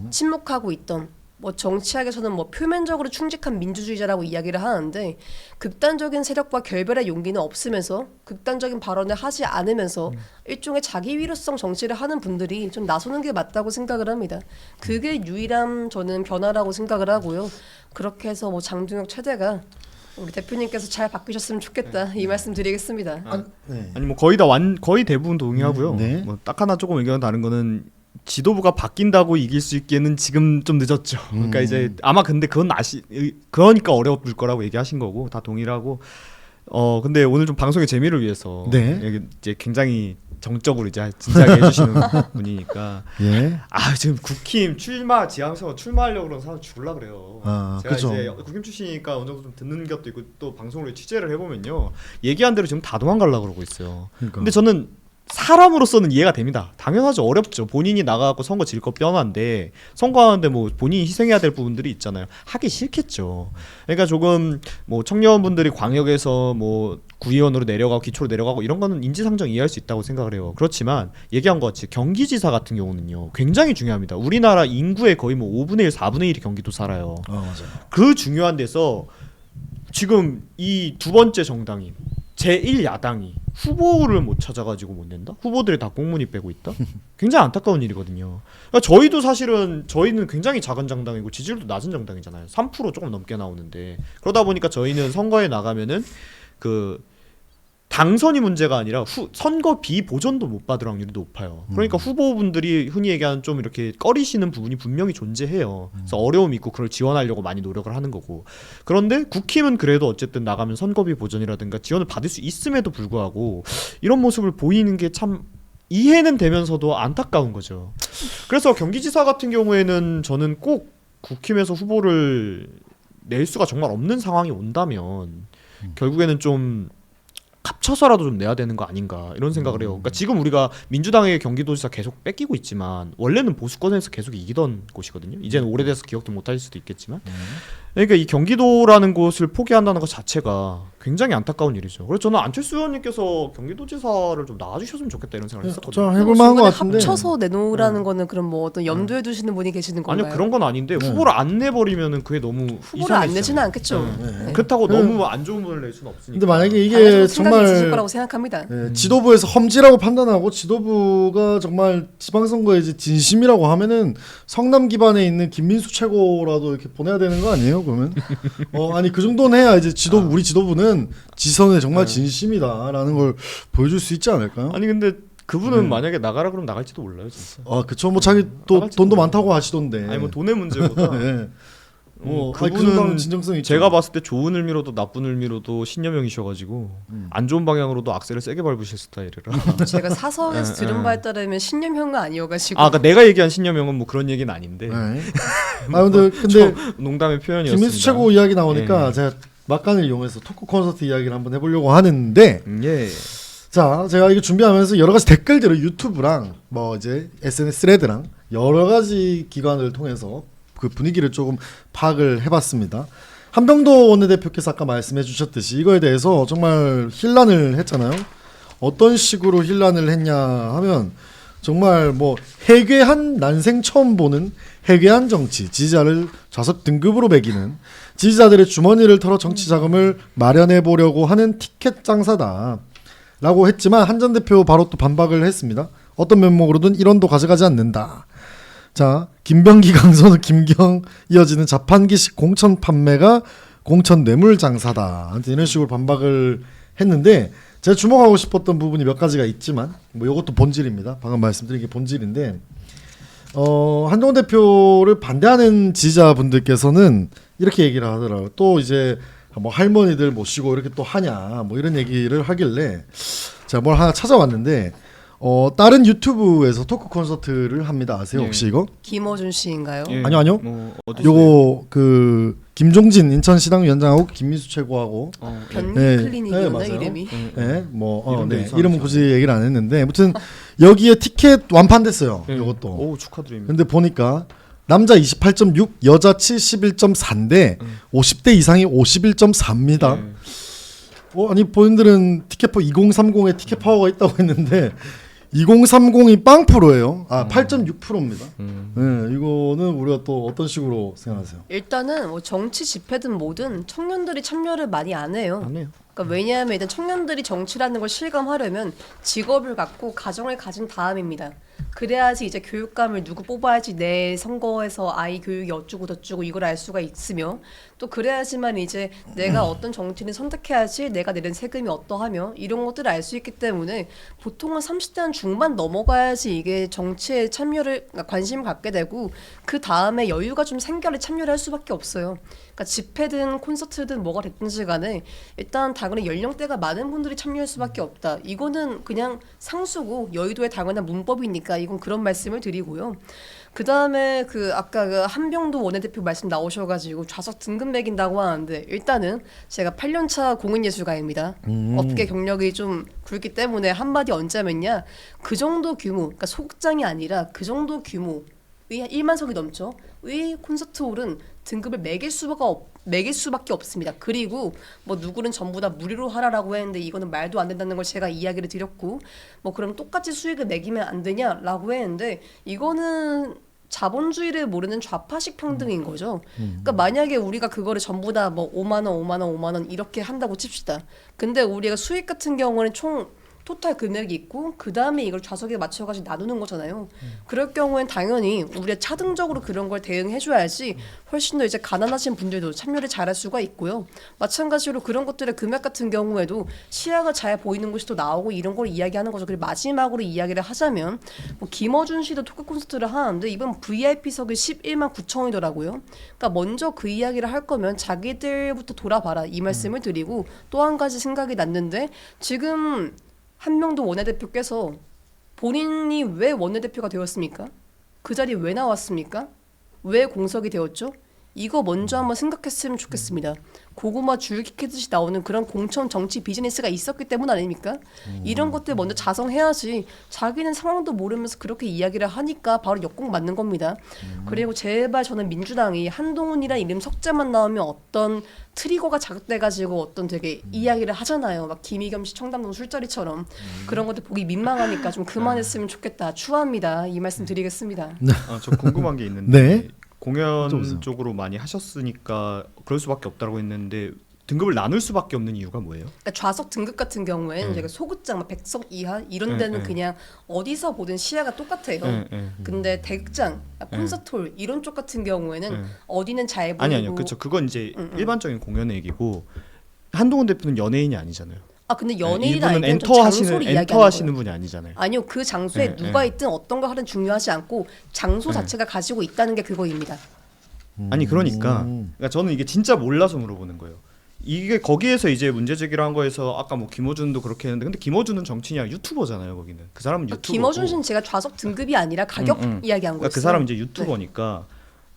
침묵하고 있던 뭐 정치학에서는 뭐 표면적으로 충직한 민주주의자라고 이야기를 하는데 극단적인 세력과 결별의 용기는 없으면서 극단적인 발언을 하지 않으면서 일종의 자기 위로성 정치를 하는 분들이 좀 나서는 게 맞다고 생각을 합니다. 그게 유일한 저는 변화라고 생각을 하고요. 그렇게 해서 뭐 장동혁 최대가 우리 대표님께서 잘 바뀌셨으면 좋겠다 이 말씀 드리겠습니다. 네. 아니 뭐 거의 대부분 동의하고요. 네. 뭐 딱 하나 조금 의견 다른 거는 지도부가 바뀐다고 이길 수 있기에는 지금 좀 늦었죠. 그러니까 이제 아마 근데 그건 그러니까 어려울 거라고 얘기하신 거고 다 동의하고 근데 오늘 좀 방송의 재미를 위해서 네. 여기 이제 굉장히 정적으로 이제 진지하게 해주시는 분이니까 예. 지금 국힘 지향선거 출마하려고 그러는 사람 죽을라 그래요. 제가 그죠. 이제 국힘 출신이니까 어느 정도 좀 듣는 것도 있고 또 방송으로 취재를 해보면요 얘기한 대로 지금 다 도망가려고 그러고 있어요. 그러니까. 근데 저는 사람으로서는 이해가 됩니다. 당연하죠. 어렵죠. 본인이 나가고 선거 질 거 뻔한데 선거하는데 뭐 본인이 희생해야 될 부분들이 있잖아요. 하기 싫겠죠. 그러니까 조금 뭐 청년분들이 광역에서 뭐 구의원으로 내려가고 기초로 내려가고 이런 거는 인지상정 이해할 수 있다고 생각을 해요. 그렇지만 얘기한 것 같이 경기지사 같은 경우는요 굉장히 중요합니다. 우리나라 인구의 거의 뭐 5분의 1, 4분의 1이 경기도 살아요. 맞아요. 그 중요한 데서 지금 이 두 번째 정당인 제1야당이 후보를 못 찾아가지고 못 낸다? 후보들이 다 공문이 빼고 있다? 굉장히 안타까운 일이거든요. 그러니까 저희는 굉장히 작은 정당이고 지지율도 낮은 정당이잖아요. 3% 조금 넘게 나오는데 그러다 보니까 저희는 선거에 나가면은 그 당선이 문제가 아니라 선거비 보전도 못 받을 확률이 높아요. 그러니까 후보분들이 흔히 얘기하는 좀 이렇게 꺼리시는 부분이 분명히 존재해요. 그래서 어려움이 있고 그걸 지원하려고 많이 노력을 하는 거고. 그런데 국힘은 그래도 어쨌든 나가면 선거비 보전이라든가 지원을 받을 수 있음에도 불구하고 이런 모습을 보이는 게 참 이해는 되면서도 안타까운 거죠. 그래서 경기지사 같은 경우에는 저는 꼭 국힘에서 후보를 낼 수가 정말 없는 상황이 온다면 결국에는 좀 합쳐서라도 좀 내야 되는 거 아닌가 이런 생각을 해요. 그러니까 지금 우리가 민주당의 경기도지사 계속 뺏기고 있지만 원래는 보수권에서 계속 이기던 곳이거든요. 이제는 오래돼서 기억도 못할 수도 있겠지만 그러니까 이 경기도라는 곳을 포기한다는 것 자체가 굉장히 안타까운 일이죠. 그래서 저는 안철수 의원님께서 경기도지사를 좀 나와주셨으면 좋겠다 이런 생각을 했었거든요. 좀 해볼만한 것 중간에 같은데. 합쳐서 내놓으라는 거는 그럼 뭐 어떤 염두에 두시는 분이 계시는 건가요? 아니요 그런 건 아닌데 후보를 안 내버리면은 그게 너무 후보를 이상해지잖아요. 안 내지는 않겠죠. 네. 그렇다고 너무 안 좋은 분을 낼 수는 없으니까. 근데 만약에 이게 당연히 생각이 있으실 정말 거라고 생각합니다. 지도부에서 험지라고 판단하고 지도부가 정말 지방선거에 이제 진심이라고 하면은 성남 기반에 있는 김민수 최고라도 이렇게 보내야 되는 거 아니에요? 그러면 아니 그 정도는 해야 이제 우리 지도부는 지선에 정말 진심이다라는 걸 보여줄 수 있지 않을까요? 아니 근데 그분은 만약에 나가라 그러면 나갈지도 몰라요 진짜. 아 그쵸 뭐 자기 또 나갈지도 돈도 몰라요. 많다고 하시던데. 아니 뭐 돈의 문제보다 예. 뭐 아니, 그 그분은 정도는 진정성이 있죠. 제가 봤을 때 좋은 의미로도 나쁜 의미로도 신념형이셔가지고 안 좋은 방향으로도 악셀을 세게 밟으실 스타일이라. 제가 사석에서 들은 바에 따르면 신념형은 아니어가지고. 아, 그러니까 내가 얘기한 신념형은 뭐 그런 얘기는 아닌데. 네. 아 근데 농담의 표현이었습니다. 김민수 최고 이야기 나오니까 예. 제가 막간을 이용해서 토크 콘서트 이야기를 한번 해보려고 하는데 예. 자 제가 이거 준비하면서 여러 가지 댓글들을 유튜브랑 뭐 이제 SNS 스레드랑 여러 가지 기관을 통해서 그 분위기를 조금 파악을 해봤습니다. 한병도 원내대표께서 아까 말씀해 주셨듯이 이거에 대해서 정말 힐난을 했잖아요. 어떤 식으로 힐난을 했냐 하면 정말 뭐 해괴한 난생 처음 보는 해괴한 정치, 지지자를 좌석 등급으로 매기는 지지자들의 주머니를 털어 정치 자금을 마련해 보려고 하는 티켓 장사다 라고 했지만 한 전 대표 바로 또 반박을 했습니다. 어떤 면목으로든 1원도 가져가지 않는다. 자, 김병기 강선우 김경 이어지는 자판기식 공천 판매가 공천 뇌물 장사다. 이런 식으로 반박을 했는데 제가 주목하고 싶었던 부분이 몇 가지가 있지만 뭐 이것도 본질입니다. 방금 말씀드린 게 본질인데 한동훈 대표를 반대하는 지지자분들께서는 이렇게 얘기를 하더라고요. 또 이제 뭐 할머니들 모시고 이렇게 또 하냐 뭐 이런 얘기를 하길래 제가 뭘 하나 찾아왔는데 다른 유튜브에서 토크 콘서트를 합니다. 아세요 혹시 예. 이거? 김어준 씨인가요? 예. 아니요. 뭐 어디서 요거 그 김종진 인천시당 위원장하고 김민수 최고하고 변기 네. 클리닉이었나 네, 맞아요. 이름이? 이름도 네, 이상하죠. 이름은 굳이 얘기를 안 했는데 아무튼 여기에 티켓 완판됐어요. 이것도. 오 축하드립니다. 근데 보니까 남자 28.6, 여자 71.4인데 50대 이상이 51.4입니다. 아니 본인들은 티켓파 2030에 티켓 파워가 있다고 했는데 2030이 빵프로예요. 8.6%입니다. 네, 이거는 우리가 또 어떤 식으로 생각하세요? 일단은 뭐 정치 집회든 뭐든 청년들이 참여를 많이 안 해요. 안 해요. 그러니까 왜냐하면 일단 청년들이 정치라는 걸 실감하려면 직업을 갖고 가정을 가진 다음입니다. 그래야지 이제 교육감을 누구 뽑아야지 내 선거에서 아이 교육이 어쩌고 저쩌고 이걸 알 수가 있으며 또 그래야지만 이제 내가 어떤 정치를 선택해야지 내가 내는 세금이 어떠하며 이런 것들을 알 수 있기 때문에 보통은 30대 중반 넘어가야지 이게 정치에 참여를 관심을 갖게 되고 그 다음에 여유가 좀 생겨야 참여를 할 수밖에 없어요. 그러니까 집회든 콘서트든 뭐가 됐든지 간에 일단 당연히 연령대가 많은 분들이 참여할 수밖에 없다. 이거는 그냥 상수고 여의도의 당연한 문법이니까 이건 그런 말씀을 드리고요. 그 다음에 그 아까 그 한병도 원내대표 말씀 나오셔가지고 좌석 등급 매긴다고 하는데 일단은 제가 8년차 공인예술가입니다. 업계 경력이 좀 굵기 때문에 한마디 얹자면야 그 정도 규모, 그러니까 소극장이 아니라 그 정도 규모. 1만석이 넘죠. 의 콘서트홀은 등급을 매길 수밖에 없습니다. 그리고 뭐 누구는 전부 다 무료로 하라라고 했는데 이거는 말도 안 된다는 걸 제가 이야기를 드렸고 뭐 그럼 똑같이 수익을 매기면 안 되냐라고 했는데 이거는 자본주의를 모르는 좌파식 평등인 거죠. 그러니까 만약에 우리가 그거를 전부 다 뭐 5만 원 이렇게 한다고 칩시다. 근데 우리가 수익 같은 경우는 총 토탈 금액이 있고 그 다음에 이걸 좌석에 맞춰가지고 나누는 거잖아요. 그럴 경우엔 당연히 우리가 차등적으로 그런 걸 대응해줘야지 훨씬 더 이제 가난하신 분들도 참여를 잘할 수가 있고요. 마찬가지로 그런 것들의 금액 같은 경우에도 시야가 잘 보이는 곳이 또 나오고 이런 걸 이야기하는 거죠. 그리고 마지막으로 이야기를 하자면 뭐 김어준 씨도 토크 콘서트를 하는데 이번 VIP석이 11만 9천이더라고요. 그러니까 먼저 그 이야기를 할 거면 자기들부터 돌아봐라 이 말씀을 드리고 또 한 가지 생각이 났는데 지금 한명도 원내대표께서 본인이 왜 원내대표가 되었습니까? 그 자리에 왜 나왔습니까? 왜 공석이 되었죠? 이거 먼저 한번 생각했으면 좋겠습니다. 고구마 줄기 캐듯이 나오는 그런 공천 정치 비즈니스가 있었기 때문 아닙니까? 이런 것들 먼저 자성해야지. 자기는 상황도 모르면서 그렇게 이야기를 하니까 바로 역공 맞는 겁니다. 그리고 제발 저는 민주당이 한동훈이란 이름 석자만 나오면 어떤 트리거가 자극돼가지고 어떤 되게 이야기를 하잖아요. 막 김희겸 씨 청담동 술자리처럼 그런 것들 보기 민망하니까 좀 그만했으면 좋겠다. 추합니다. 이 말씀 드리겠습니다. 저 궁금한 게 있는데 네. 공연 여쭤보세요. 쪽으로 많이 하셨으니까 그럴 수밖에 없다고 했는데 등급을 나눌 수밖에 없는 이유가 뭐예요? 그러니까 좌석 등급 같은 경우에는 저희가 소극장, 막 100석 이하 이런 데는 그냥 어디서 보든 시야가 똑같아요. 근데 대극장, 콘서트홀 이런 쪽 같은 경우에는 어디는 잘 보이고 아니요, 그렇죠. 그건 이제 일반적인 공연의 얘기고 한동훈 대표는 연예인이 아니잖아요. 근데 연예인이 이분은 아니고 엔터 하시는 엔터 하시는 분이 아니잖아요. 아니요, 그 장소에 누가 있든 어떤 거 하든 중요하지 않고 장소 자체가 가지고 있다는 게 그거입니다. 아니 그러니까 저는 이게 진짜 몰라서 물어보는 거예요. 이게 거기에서 이제 문제 제기를 한 거에서 아까 뭐 김어준도 그렇게 했는데 근데 김어준은 정치인이 아니라 유튜버잖아요. 거기는 그 사람은 유튜버고. 김어준 씨는 제가 좌석 등급이 아니라 가격 이야기한 거였어요. 그러니까 그 사람은 이제 유튜버니까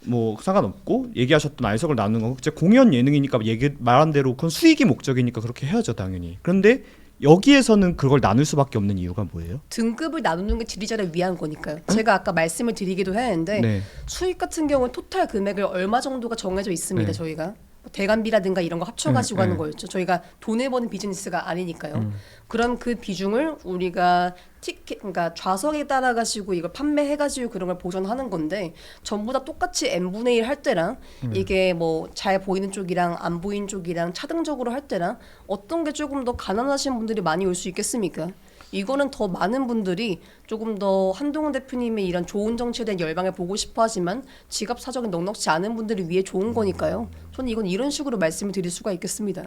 뭐 상관없고 얘기하셨던 알석을 나누는 건 이제 공연 예능이니까 말한 대로 그건 수익이 목적이니까 그렇게 해야죠 당연히. 그런데 여기에서는 그걸 나눌 수밖에 없는 이유가 뭐예요? 등급을 나누는 게 지리자를 위한 거니까요. 제가 아까 말씀을 드리기도 했는데 네. 수익 같은 경우는 토탈 금액을 얼마 정도가 정해져 있습니다. 네. 저희가 뭐 대관비라든가 이런 거 합쳐가지고 네, 하는 네. 거였죠. 저희가 돈을 버는 비즈니스가 아니니까요. 그럼 그 비중을 우리가 티켓, 그러니까 좌석에 따라 가지고 이걸 판매해가지고 그런 걸 보전하는 건데 전부 다 똑같이 n분의 1 할 때랑 이게 뭐 잘 보이는 쪽이랑 안 보이는 쪽이랑 차등적으로 할 때랑 어떤 게 조금 더 가난하신 분들이 많이 올 수 있겠습니까? 이거는 더 많은 분들이 조금 더 한동훈 대표님의 이런 좋은 정치에 대한 열망을 보고 싶어 하지만 지갑 사정이 넉넉지 않은 분들을 위해 좋은 거니까요. 저는 이건 이런 식으로 말씀을 드릴 수가 있겠습니다.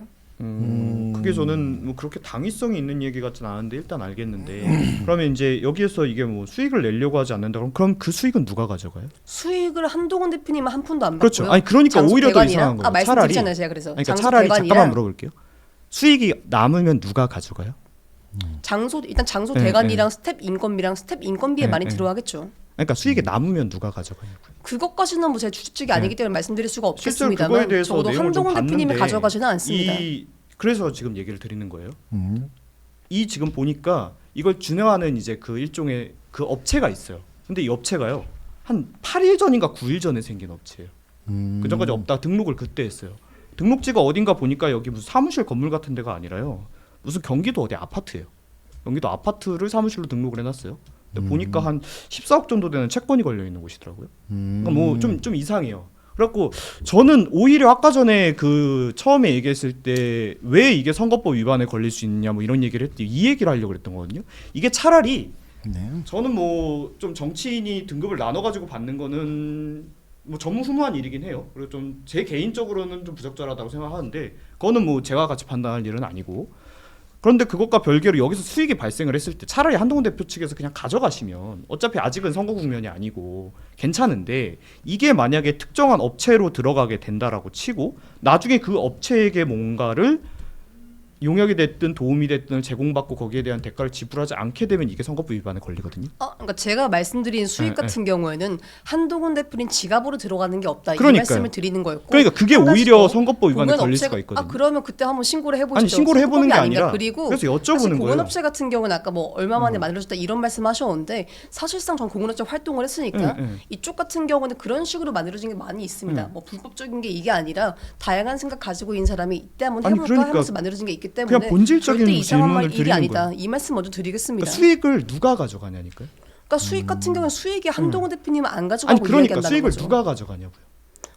그게 저는 뭐 그렇게 당위성이 있는 얘기 같진 않은데 일단 알겠는데 그러면 이제 여기에서 이게 뭐 수익을 내려고 하지 않는다 그럼 그 수익은 누가 가져가요? 수익을 한동훈 대표님은 한 푼도 안 받고요. 그렇죠. 아니 그러니까 장소 오히려 더 대관이랑- 이상한 거예요. 말씀드리잖아요, 제가 그래서. 그러니까 장소 차라리 대관이랑 잠깐만 물어볼게요. 수익이 남으면 누가 가져가요? 일단 장소 네, 대관이랑 스텝 인건비랑 스텝 인건비에 네, 많이 네. 들어가겠죠. 그러니까 수익이 남으면 누가 가져가냐고요. 그것까지는 뭐 제 주최 측이 아니기 때문에 말씀드릴 수가 실제로 그거에 없겠습니다만 대해서 적어도 내용을 좀 한동훈 대표님이 봤는데 가져가지는 않습니다. 그래서 지금 얘기를 드리는 거예요. 이 지금 보니까 이걸 준행하는 이제 그 일종의 그 업체가 있어요. 근데 이 업체가요 한 8일 전인가 9일 전에 생긴 업체예요. 그 전까지 없다 등록을 그때 했어요. 등록지가 어딘가 보니까 여기 무슨 사무실 건물 같은 데가 아니라요. 무슨 경기도 어디 아파트예요. 경기도 아파트를 사무실로 등록을 해놨어요. 근데 보니까 한 14억 정도 되는 채권이 걸려 있는 곳이더라고요. 그러니까 뭐 좀 이상해요. 그래갖고 저는 오히려 아까 전에 그 처음에 얘기했을 때 왜 이게 선거법 위반에 걸릴 수 있냐 뭐 이런 얘기를 했더니 이 얘기를 하려고 그랬던 거거든요. 이게 차라리 저는 뭐 좀 정치인이 등급을 나눠가지고 받는 거는 뭐 전무후무한 일이긴 해요. 그리고 좀 제 개인적으로는 좀 부적절하다고 생각하는데 그거는 뭐 제가 같이 판단할 일은 아니고 그런데 그것과 별개로 여기서 수익이 발생을 했을 때 차라리 한동훈 대표 측에서 그냥 가져가시면 어차피 아직은 선거 국면이 아니고 괜찮은데 이게 만약에 특정한 업체로 들어가게 된다라고 치고 나중에 그 업체에게 뭔가를 용역이 됐든 도움이 됐든 제공받고 거기에 대한 대가를 지불하지 않게 되면 이게 선거법 위반에 걸리거든요. 그러니까 제가 말씀드린 수익 네, 같은 경우에는 한동훈 대표님 지갑으로 들어가는 게 없다. 그러니까요. 이 말씀을 드리는 거였고. 그러니까 그게 한 가지 오히려 더 선거법 위반에 공연 걸릴 업체가- 수가 있거든요. 그러면 그때 한번 신고를 해보시죠. 아니 신고를 해보는 게 선거법이 아니라 그리고 그래서 사실 여쭤보는 거예요. 공연업체 같은 경우는 아까 뭐 얼마 만에 만들어졌다 이런 말씀하셨는데 사실상 전 공연업체 활동을 했으니까 이쪽 같은 경우는 그런 식으로 만들어진 게 많이 있습니다. 뭐 불법적인 게 이게 아니라 다양한 생각 가지고 있는 사람이 이때 한번 아니, 해볼까 그러니까 하면서 만들어진 게 있기 때문에 그냥 본질적인 절대 이상한 질문을 일이 드리는 아니다. 거예요. 이 말씀 먼저 드리겠습니다. 그러니까 수익을 누가 가져가냐니까요. 그러니까 수익 같은 경우는 수익이 한동훈 대표님은 안 아니 가져가고 그러니까 이야기한다는 수익을 거죠. 누가 가져가냐고요.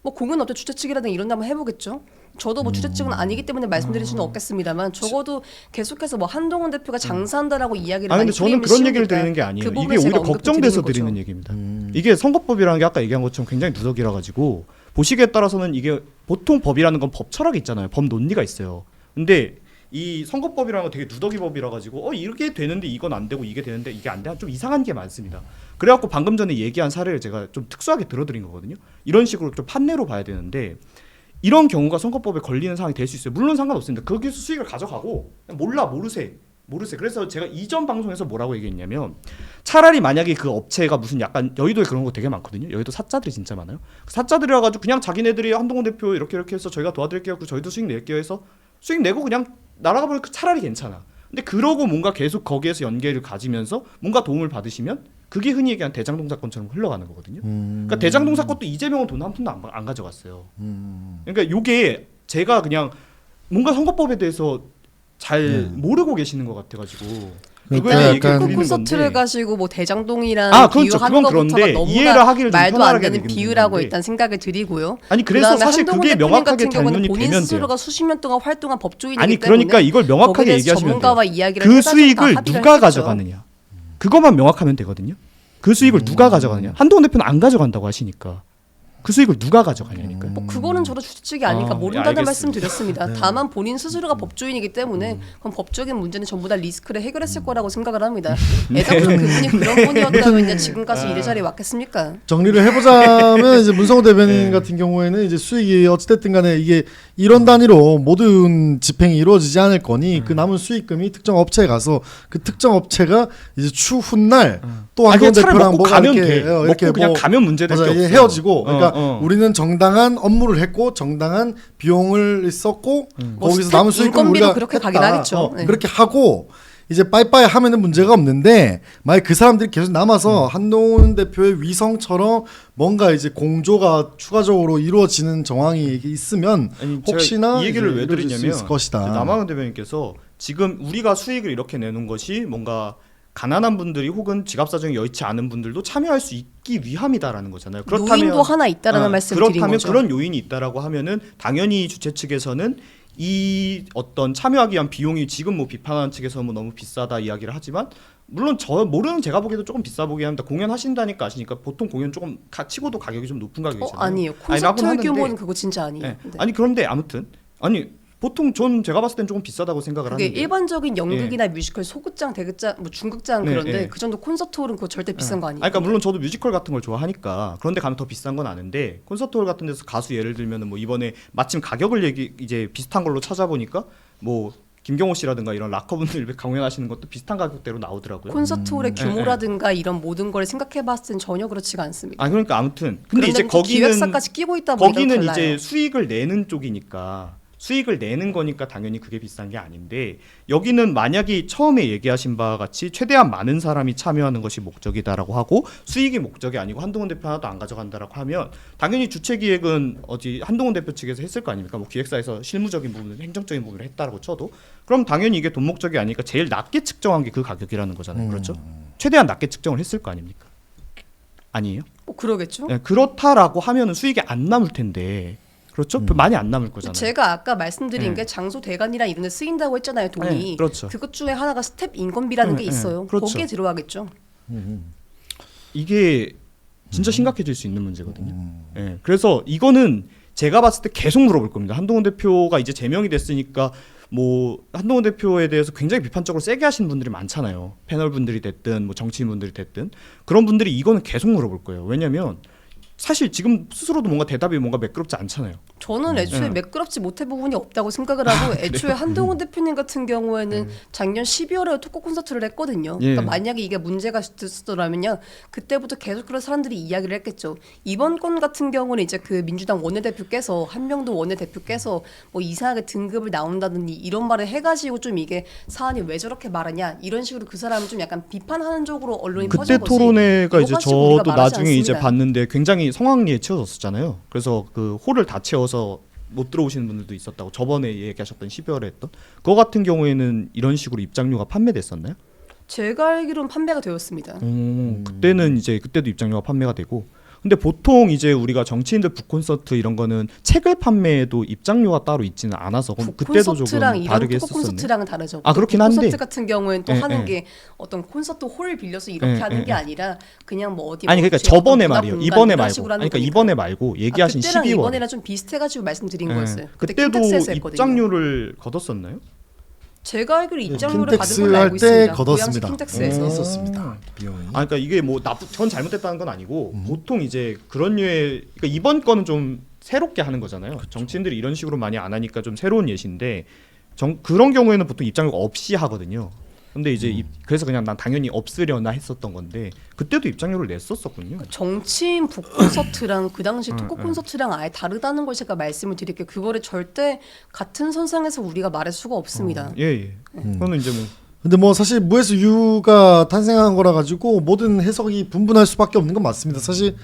뭐 공연업체 주최 측이라든 이런 데 한번 해보겠죠. 저도 뭐 주최 측은 아니기 때문에 말씀드릴 수는 없겠습니다만 적어도 계속해서 뭐 한동훈 대표가 장사한다라고 이야기를 아니 많이 근데 저는 프레임을 그런 얘기를 씌우니까 드리는 게 아니에요. 그 이게 부분을 오히려 제가 언급을 걱정돼서 드리는 드리는 거죠. 얘기입니다. 이게 선거법이라는 게 아까 얘기한 것처럼 굉장히 누더기라 가지고 보시기에 따라서는 이게 보통 법이라는 건 법 철학이 있잖아요. 법 논리가 있어요. 근데 이 선거법이라는 건 되게 누더기법이라 가지고 이렇게 되는데 이건 안 되고 이게 되는데 이게 안 돼. 좀 이상한 게 많습니다. 그래갖고 방금 전에 얘기한 사례를 제가 좀 특수하게 들어드린 거거든요. 이런 식으로 좀 판례로 봐야 되는데 이런 경우가 선거법에 걸리는 상황이 될 수 있어요. 물론 상관없습니다. 거기서 수익을 가져가고 그냥 모르세 모르겠어요. 그래서 제가 이전 방송에서 뭐라고 얘기했냐면 차라리 만약에 그 업체가 무슨 약간 여의도에 그런 거 되게 많거든요. 여의도 사자들이 진짜 많아요. 사자들이라 가지고 그냥 자기네들이 한동훈 대표 이렇게 해서 저희가 도와드릴게요. 그 저희도 수익 낼게요 해서 수익 내고 그냥 날아가 버리면 차라리 괜찮아. 근데 그러고 뭔가 계속 거기에서 연계를 가지면서 뭔가 도움을 받으시면 그게 흔히 얘기한 대장동 사건처럼 흘러가는 거거든요. 그러니까 대장동 사건도 이재명은 돈 한 푼도 안 가져갔어요. 그러니까 요게 제가 그냥 뭔가 선거법에 대해서 잘 모르고 계시는 것 같아가지고 그러니까 그거에 얘기를 약간 그 드리는 콘서트를 건데. 가시고 뭐 대장동이라는 그렇죠. 비유하는 그건 것부터가 그런데 이해를 하기를 좀 말도 안 편하게 되는 얘기는 비유라고 드리는데. 일단 생각을 드리고요. 아니 그래서 그다음에 사실 한동훈 그게 대표님 명확하게 같은 경우는 단론이 본인 되면 스스로가 돼요. 수십 년 동안 활동한 법조인이기 아니 때문에 그러니까 이걸 명확하게 거기에 대해서 얘기하시면 전문가와 돼요. 이야기를 그 해가지고 다 수익을 합의를 누가 했겠죠. 가져가느냐. 그것만 명확하면 되거든요. 그 수익을 누가 가져가느냐. 한동훈 대표는 안 가져간다고 하시니까 그 수익을 누가 가져가냐니까요. 뭐 그거는 저도 주최 측이 아니까 예, 모른다는 알겠습니다. 말씀 드렸습니다. 다만 본인 스스로가 법조인이기 때문에 그럼 법적인 문제는 전부 다 리스크를 해결했을 거라고 생각을 합니다. 애당초 그분이 그런 분이었다면 지금까지 이 자리에 왔겠습니까? 정리를 해보자면 이제 문성호 대변인 같은 경우에는 이제 수익이 어찌됐든 간에 이게 1원 단위로 모든 집행이 이루어지지 않을 거니 그 남은 수익금이 특정 업체에 가서 그 특정 업체가 이제 추훗날 또 아니, 한동훈 그냥 차라리 대표랑 먹고 뭐가 가면 이렇게 돼. 먹고 그냥 가면 문제될 게 맞아, 없어. 헤어지고 그러니까 우리는 어. 정당한 업무를 했고 정당한 비용을 썼고 뭐 거기서 스텝 남은 수익금 인건비도 우리가 그렇게 했다. 가긴 하겠죠. 네. 그렇게 하고 이제 빠이빠이 하면은 문제가 없는데 만약 그 사람들이 계속 남아서 한동훈 대표의 위성처럼 뭔가 이제 공조가 추가적으로 이루어지는 정황이 있으면 아니, 혹시나 제가 이 얘기를 이제 왜 이루어질 수 드리냐면 있을 것이다. 남학원 대변인께서 지금 우리가 수익을 이렇게 내는 것이 뭔가 가난한 분들이 혹은 지갑 사정이 여의치 않은 분들도 참여할 수 있기 위함이다라는 거잖아요. 요인도 하나 있다라는 말씀을 드린 그렇다면 거죠. 그런 요인이 있다라고 하면은 당연히 주최 측에서는 이 어떤 참여하기 위한 비용이 지금 뭐 비판하는 측에서 뭐 너무 비싸다 이야기를 하지만 물론 저 모르는 제가 보기에도 조금 비싸 보긴 합니다. 공연하신다니까 아시니까 보통 공연 조금 치고도 가격이 좀 높은 가격이잖아요. 아니에요. 아니, 라고는 콘서트 하는데. 규모는 그거 진짜 아니에요. 네. 네. 아니 그런데 아무튼 아니 보통 전 제가 봤을 땐 조금 비싸다고 생각을 그게 하는데 일반적인 연극이나 뮤지컬 소극장, 대극장, 뭐 중극장 네, 그런데 네. 그 정도 콘서트홀은 그거 절대 비싼 거 아니에요. 그러니까 물론 저도 뮤지컬 같은 걸 좋아하니까 그런데 가면 더 비싼 건 아는데 콘서트홀 같은 데서 가수 예를 들면은 뭐 이번에 마침 가격을 이제 비슷한 걸로 찾아보니까 뭐 김경호 씨라든가 이런 락커분들 공연하시는 것도 비슷한 가격대로 나오더라고요. 콘서트홀의 규모라든가 이런 모든 걸 생각해봤을 땐 전혀 그렇지가 않습니다. 아 그러니까 아무튼 근데 이제 그런데 거기는 기획사까지 끼고 있다 보니까 거기는 달라요. 이제 수익을 내는 쪽이니까 수익을 내는 거니까 당연히 그게 비싼 게 아닌데 여기는 만약에 처음에 얘기하신 바와 같이 최대한 많은 사람이 참여하는 것이 목적이다라고 하고 수익이 목적이 아니고 한동훈 대표 하나도 안 가져간다라고 하면 당연히 주최 기획은 어디 한동훈 대표 측에서 했을 거 아닙니까? 뭐 기획사에서 실무적인 부분을 행정적인 부분을 했다라고 쳐도 그럼 당연히 이게 돈 목적이 아니니까 제일 낮게 측정한 게 그 가격이라는 거잖아요. 그렇죠? 최대한 낮게 측정을 했을 거 아닙니까? 아니에요? 그러겠죠. 네, 그렇다라고 하면은 수익이 안 남을 텐데 그렇죠? 많이 안 남을 거잖아요. 제가 아까 말씀드린 네. 게 장소 대관이랑 이런 데 쓰인다고 했잖아요, 돈이. 네, 그렇죠. 그것 중에 하나가 스텝 인건비라는 네, 게 있어요. 네, 그렇죠. 거기에 들어가겠죠. 이게 진짜 심각해질 수 있는 문제거든요. 예, 그래서 이거는 제가 봤을 때 계속 물어볼 겁니다. 한동훈 대표가 이제 제명이 됐으니까 뭐 한동훈 대표에 대해서 굉장히 비판적으로 세게 하시는 분들이 많잖아요. 패널 분들이 됐든 뭐 정치인 분들이 됐든 그런 분들이 이거는 계속 물어볼 거예요. 왜냐하면 사실 지금 스스로도 뭔가 대답이 뭔가 매끄럽지 않잖아요. 저는 애초에 매끄럽지 못해 부분이 없다고 생각을 하고 애초에 한동훈 대표님 같은 경우에는 작년 12월에 토크 콘서트를 했거든요. 예. 그러니까 만약에 이게 문제가 됐었더라면요 그때부터 계속 그런 사람들이 이야기를 했겠죠. 이번 건 같은 경우는 이제 그 민주당 원내대표께서 한명도 원내대표께서 뭐 이상하게 등급을 나온다든지 이런 말을 해가지고 좀 이게 사안이 왜 저렇게 말하냐 이런 식으로 그 사람을 좀 약간 비판하는 쪽으로 언론이 그때 퍼진 거지. 토론회가 이거 이제 가지고 우리가 저도 말하지 나중에 이제 않습니다. 봤는데 굉장히 성황리에 채워졌었잖아요. 그래서 그 홀을 다 채워서 못 들어오시는 분들도 있었다고 저번에 얘기하셨던 12월에 했던 그거 같은 경우에는 이런 식으로 입장료가 판매됐었나요? 제가 알기로는 판매가 되었습니다. 그때는 이제 그때도 입장료가 판매가 되고 근데 보통 이제 우리가 정치인들 북콘서트 이런 거는 책을 판매해도 입장료가 따로 있지는 않아서 그때도 콘서트랑 조금 이런 다르게 토크 했었었네. 콘서트랑은 다르죠. 아, 그렇긴 한데. 콘서트 같은 경우에는 또 예, 하는 예. 게 어떤 콘서트 홀을 빌려서 이렇게 예, 하는 예, 게 예. 아니라 그냥 뭐 어디 아니 그러니까 뭐 어떤 저번에 문화 말이에요. 공간 이번에 이런 말고. 식으로 하는 그러니까 거니까. 이번에 말고 얘기하신 그때랑 12월. 이번에랑 좀 비슷해가지고 말씀드린 거였어요. 그때 그때도 킨텍스에서 했거든요. 입장료를 걷었었나요? 제가 알기로 입장료를 받은 킨텍스 걸로 할 알고 때 있습니다. 걷었습니다. 고양시 킨텍스에서. 있었습니다. 비용이. 아 그러니까 이게 뭐 전 잘못됐다는 건 아니고 보통 이제 그런 류의 그러니까 이번 거는 좀 새롭게 하는 거잖아요. 정치인들이 이런 식으로 많이 안 하니까 좀 새로운 예시인데 그런 경우에는 보통 입장료가 없이 하거든요. 근데 이제 그래서 그냥 난 당연히 없으려나 했었던 건데 그때도 입장료를 냈었었군요. 정치인 북 콘서트랑 그 당시 토크 콘서트랑 아예 다르다는 걸 제가 말씀을 드릴게요. 그거를 절대 같은 선상에서 우리가 말할 수가 없습니다. 예. 그거는 이제 뭐 근데 뭐 사실 무에서 유가 탄생한 거라 가지고 모든 해석이 분분할 수밖에 없는 건 맞습니다. 사실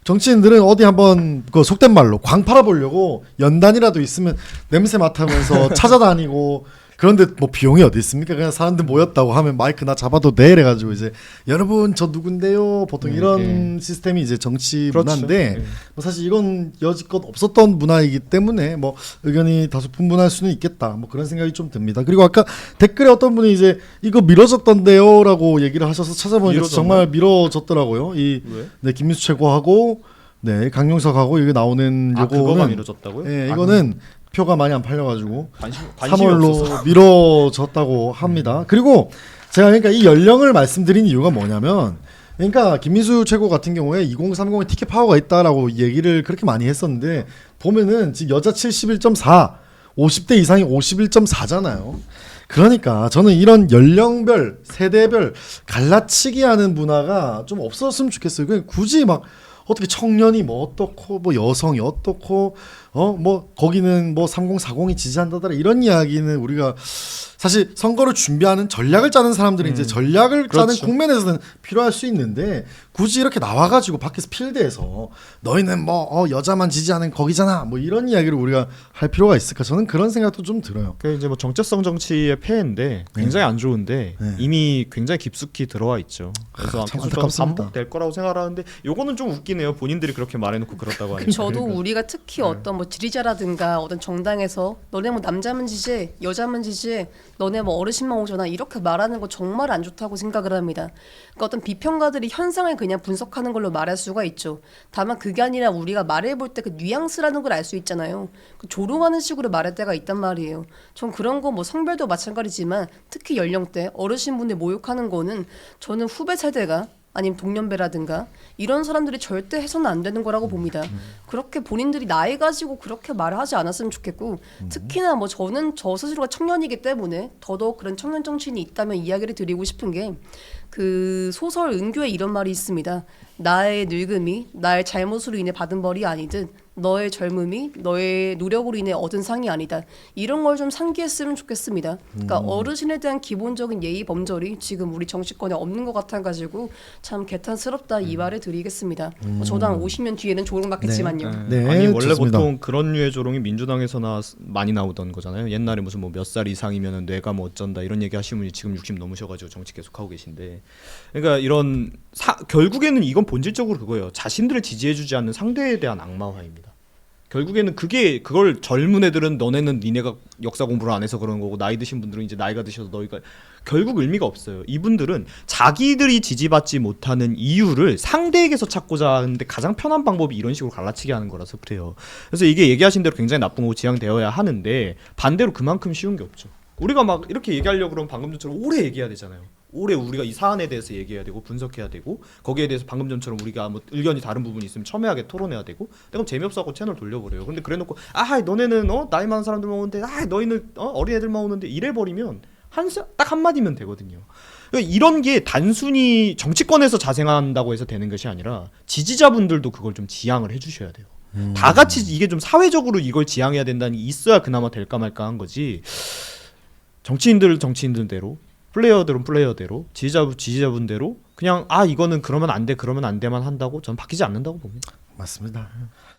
정치인들은 어디 한번 그 속된 말로 광 팔아보려고 연단이라도 있으면 냄새 맡으면서 찾아다니고 그런데 뭐 비용이 어디 있습니까? 그냥 사람들 모였다고 하면 마이크 나 잡아도 돼 이래가지고 이제 여러분 저 누군데요? 보통 이런 시스템이 이제 정치 그렇죠. 문화인데 예. 뭐 사실 이건 여지껏 없었던 문화이기 때문에 뭐 의견이 다소 분분할 수는 있겠다. 뭐 그런 생각이 좀 듭니다. 그리고 아까 댓글에 어떤 분이 이제 이거 미뤄졌던데요라고 얘기를 하셔서 찾아보니까 미뤄졌나요? 정말 미뤄졌더라고요. 이 왜? 네, 김민수 최고하고 네 강용석하고 이게 나오는 아 그거가 요거는 미뤄졌다고요? 예, 이거는 표가 많이 안 팔려가지고 관심이 없어서. 3월로 미뤄졌다고 합니다. 그리고 제가 그러니까 이 연령을 말씀드린 이유가 뭐냐면 그러니까 김민수 최고 같은 경우에 2030에 티켓 파워가 있다라고 얘기를 그렇게 많이 했었는데 보면은 지금 여자 71.4, 50대 이상이 51.4잖아요. 그러니까 저는 이런 연령별, 세대별 갈라치기 하는 문화가 좀 없었으면 좋겠어요. 그냥 굳이 막 어떻게 청년이 뭐 어떻고 뭐 여성이 어떻고 뭐 거기는 뭐 3040이 지지한다더라 이런 이야기는 우리가 사실 선거를 준비하는 전략을 짜는 사람들이 이제 전략을 짜는 그렇죠. 국면에서는 필요할 수 있는데 굳이 이렇게 나와가지고 밖에서 필드에서 너희는 뭐 여자만 지지하는 거기잖아 뭐 이런 이야기를 우리가 할 필요가 있을까 저는 그런 생각도 좀 들어요. 그 이제 뭐 정체성 정치의 폐해인데 굉장히 안 좋은데 네. 이미 굉장히 깊숙이 들어와 있죠. 그래서 참 계속 안타깝습니다. 반복될 거라고 생각하는데 요거는 좀 웃기네요. 본인들이 그렇게 말해놓고 그렇다고 하니까. 저도 우리가 특히 어떤 뭐 지리자라든가 어떤 정당에서 너네 뭐 남자만 지지해 여자만 지지해 너네 뭐 어르신만 오잖아 이렇게 말하는 거 정말 안 좋다고 생각을 합니다. 그러니까 어떤 비평가들이 현상을 그냥 분석하는 걸로 말할 수가 있죠. 다만 그게 아니라 우리가 말해볼 때 그 뉘앙스라는 걸 알 수 있잖아요. 그 조롱하는 식으로 말할 때가 있단 말이에요. 전 그런 거 뭐 성별도 마찬가지지만 특히 연령대 어르신분들 모욕하는 거는 저는 후배 세대가 아니면 동년배라든가 이런 사람들이 절대 해서는 안 되는 거라고 봅니다. 그렇게 본인들이 나이 가지고 그렇게 말을 하지 않았으면 좋겠고 특히나 뭐 저는 저 스스로가 청년이기 때문에 더더욱 그런 청년 정치인이 있다면 이야기를 드리고 싶은 게 그 소설 은교에 이런 말이 있습니다. 나의 늙음이 나의 잘못으로 인해 받은 벌이 아니듯 너의 젊음이 너의 노력으로 인해 얻은 상이 아니다. 이런 걸 좀 상기했으면 좋겠습니다. 그러니까 어르신에 대한 기본적인 예의 범절이 지금 우리 정치권에 없는 것 같아가지고 참 개탄스럽다 이 말을 드리겠습니다. 저도 한 50년 뒤에는 조롱받겠지만요. 네, 아니 원래 좋습니다. 보통 그런 류의 조롱이 민주당에서나 많이 나오던 거잖아요. 옛날에 무슨 뭐 몇 살 이상이면은 뇌가 뭐 어쩐다 이런 얘기 하시는 분이 지금 60 넘으셔가지고 정치 계속 하고 계신데, 그러니까 이런 결국에는 이건 본질적으로 그거예요. 자신들을 지지해주지 않는 상대에 대한 악마화입니다. 결국에는 그걸 젊은 애들은 너네는 니네가 역사 공부를 안 해서 그런 거고 나이 드신 분들은 이제 나이가 드셔서 너희가 결국 의미가 없어요. 이분들은 자기들이 지지받지 못하는 이유를 상대에게서 찾고자 하는데 가장 편한 방법이 이런 식으로 갈라치기 하는 거라서 그래요. 그래서 이게 얘기하신 대로 굉장히 나쁜 거고 지양되어야 하는데 반대로 그만큼 쉬운 게 없죠. 우리가 막 이렇게 얘기하려고 그러면 방금 전처럼 오래 얘기해야 되잖아요. 오래 우리가 이 사안에 대해서 얘기해야 되고 분석해야 되고 거기에 대해서 방금 전처럼 우리가 뭐 의견이 다른 부분이 있으면 첨예하게 토론해야 되고 그럼 재미없어갖고 채널 돌려버려요. 근데 그래놓고 너네는 나이 많은 사람들만 오는데 너희는 어린애들만 오는데 이래버리면 딱 한마디면 되거든요. 그러니까 이런 게 단순히 정치권에서 자생한다고 해서 되는 것이 아니라 지지자분들도 그걸 좀 지향을 해주셔야 돼요. 다 같이 이게 좀 사회적으로 이걸 지향해야 된다는 게 있어야 그나마 될까 말까 한 거지. 정치인들대로 플레이어들은 플레이어대로 지지자분대로 그냥 이거는 그러면 안 돼 그러면 안 돼만 한다고 전 바뀌지 않는다고 봅니다. 맞습니다.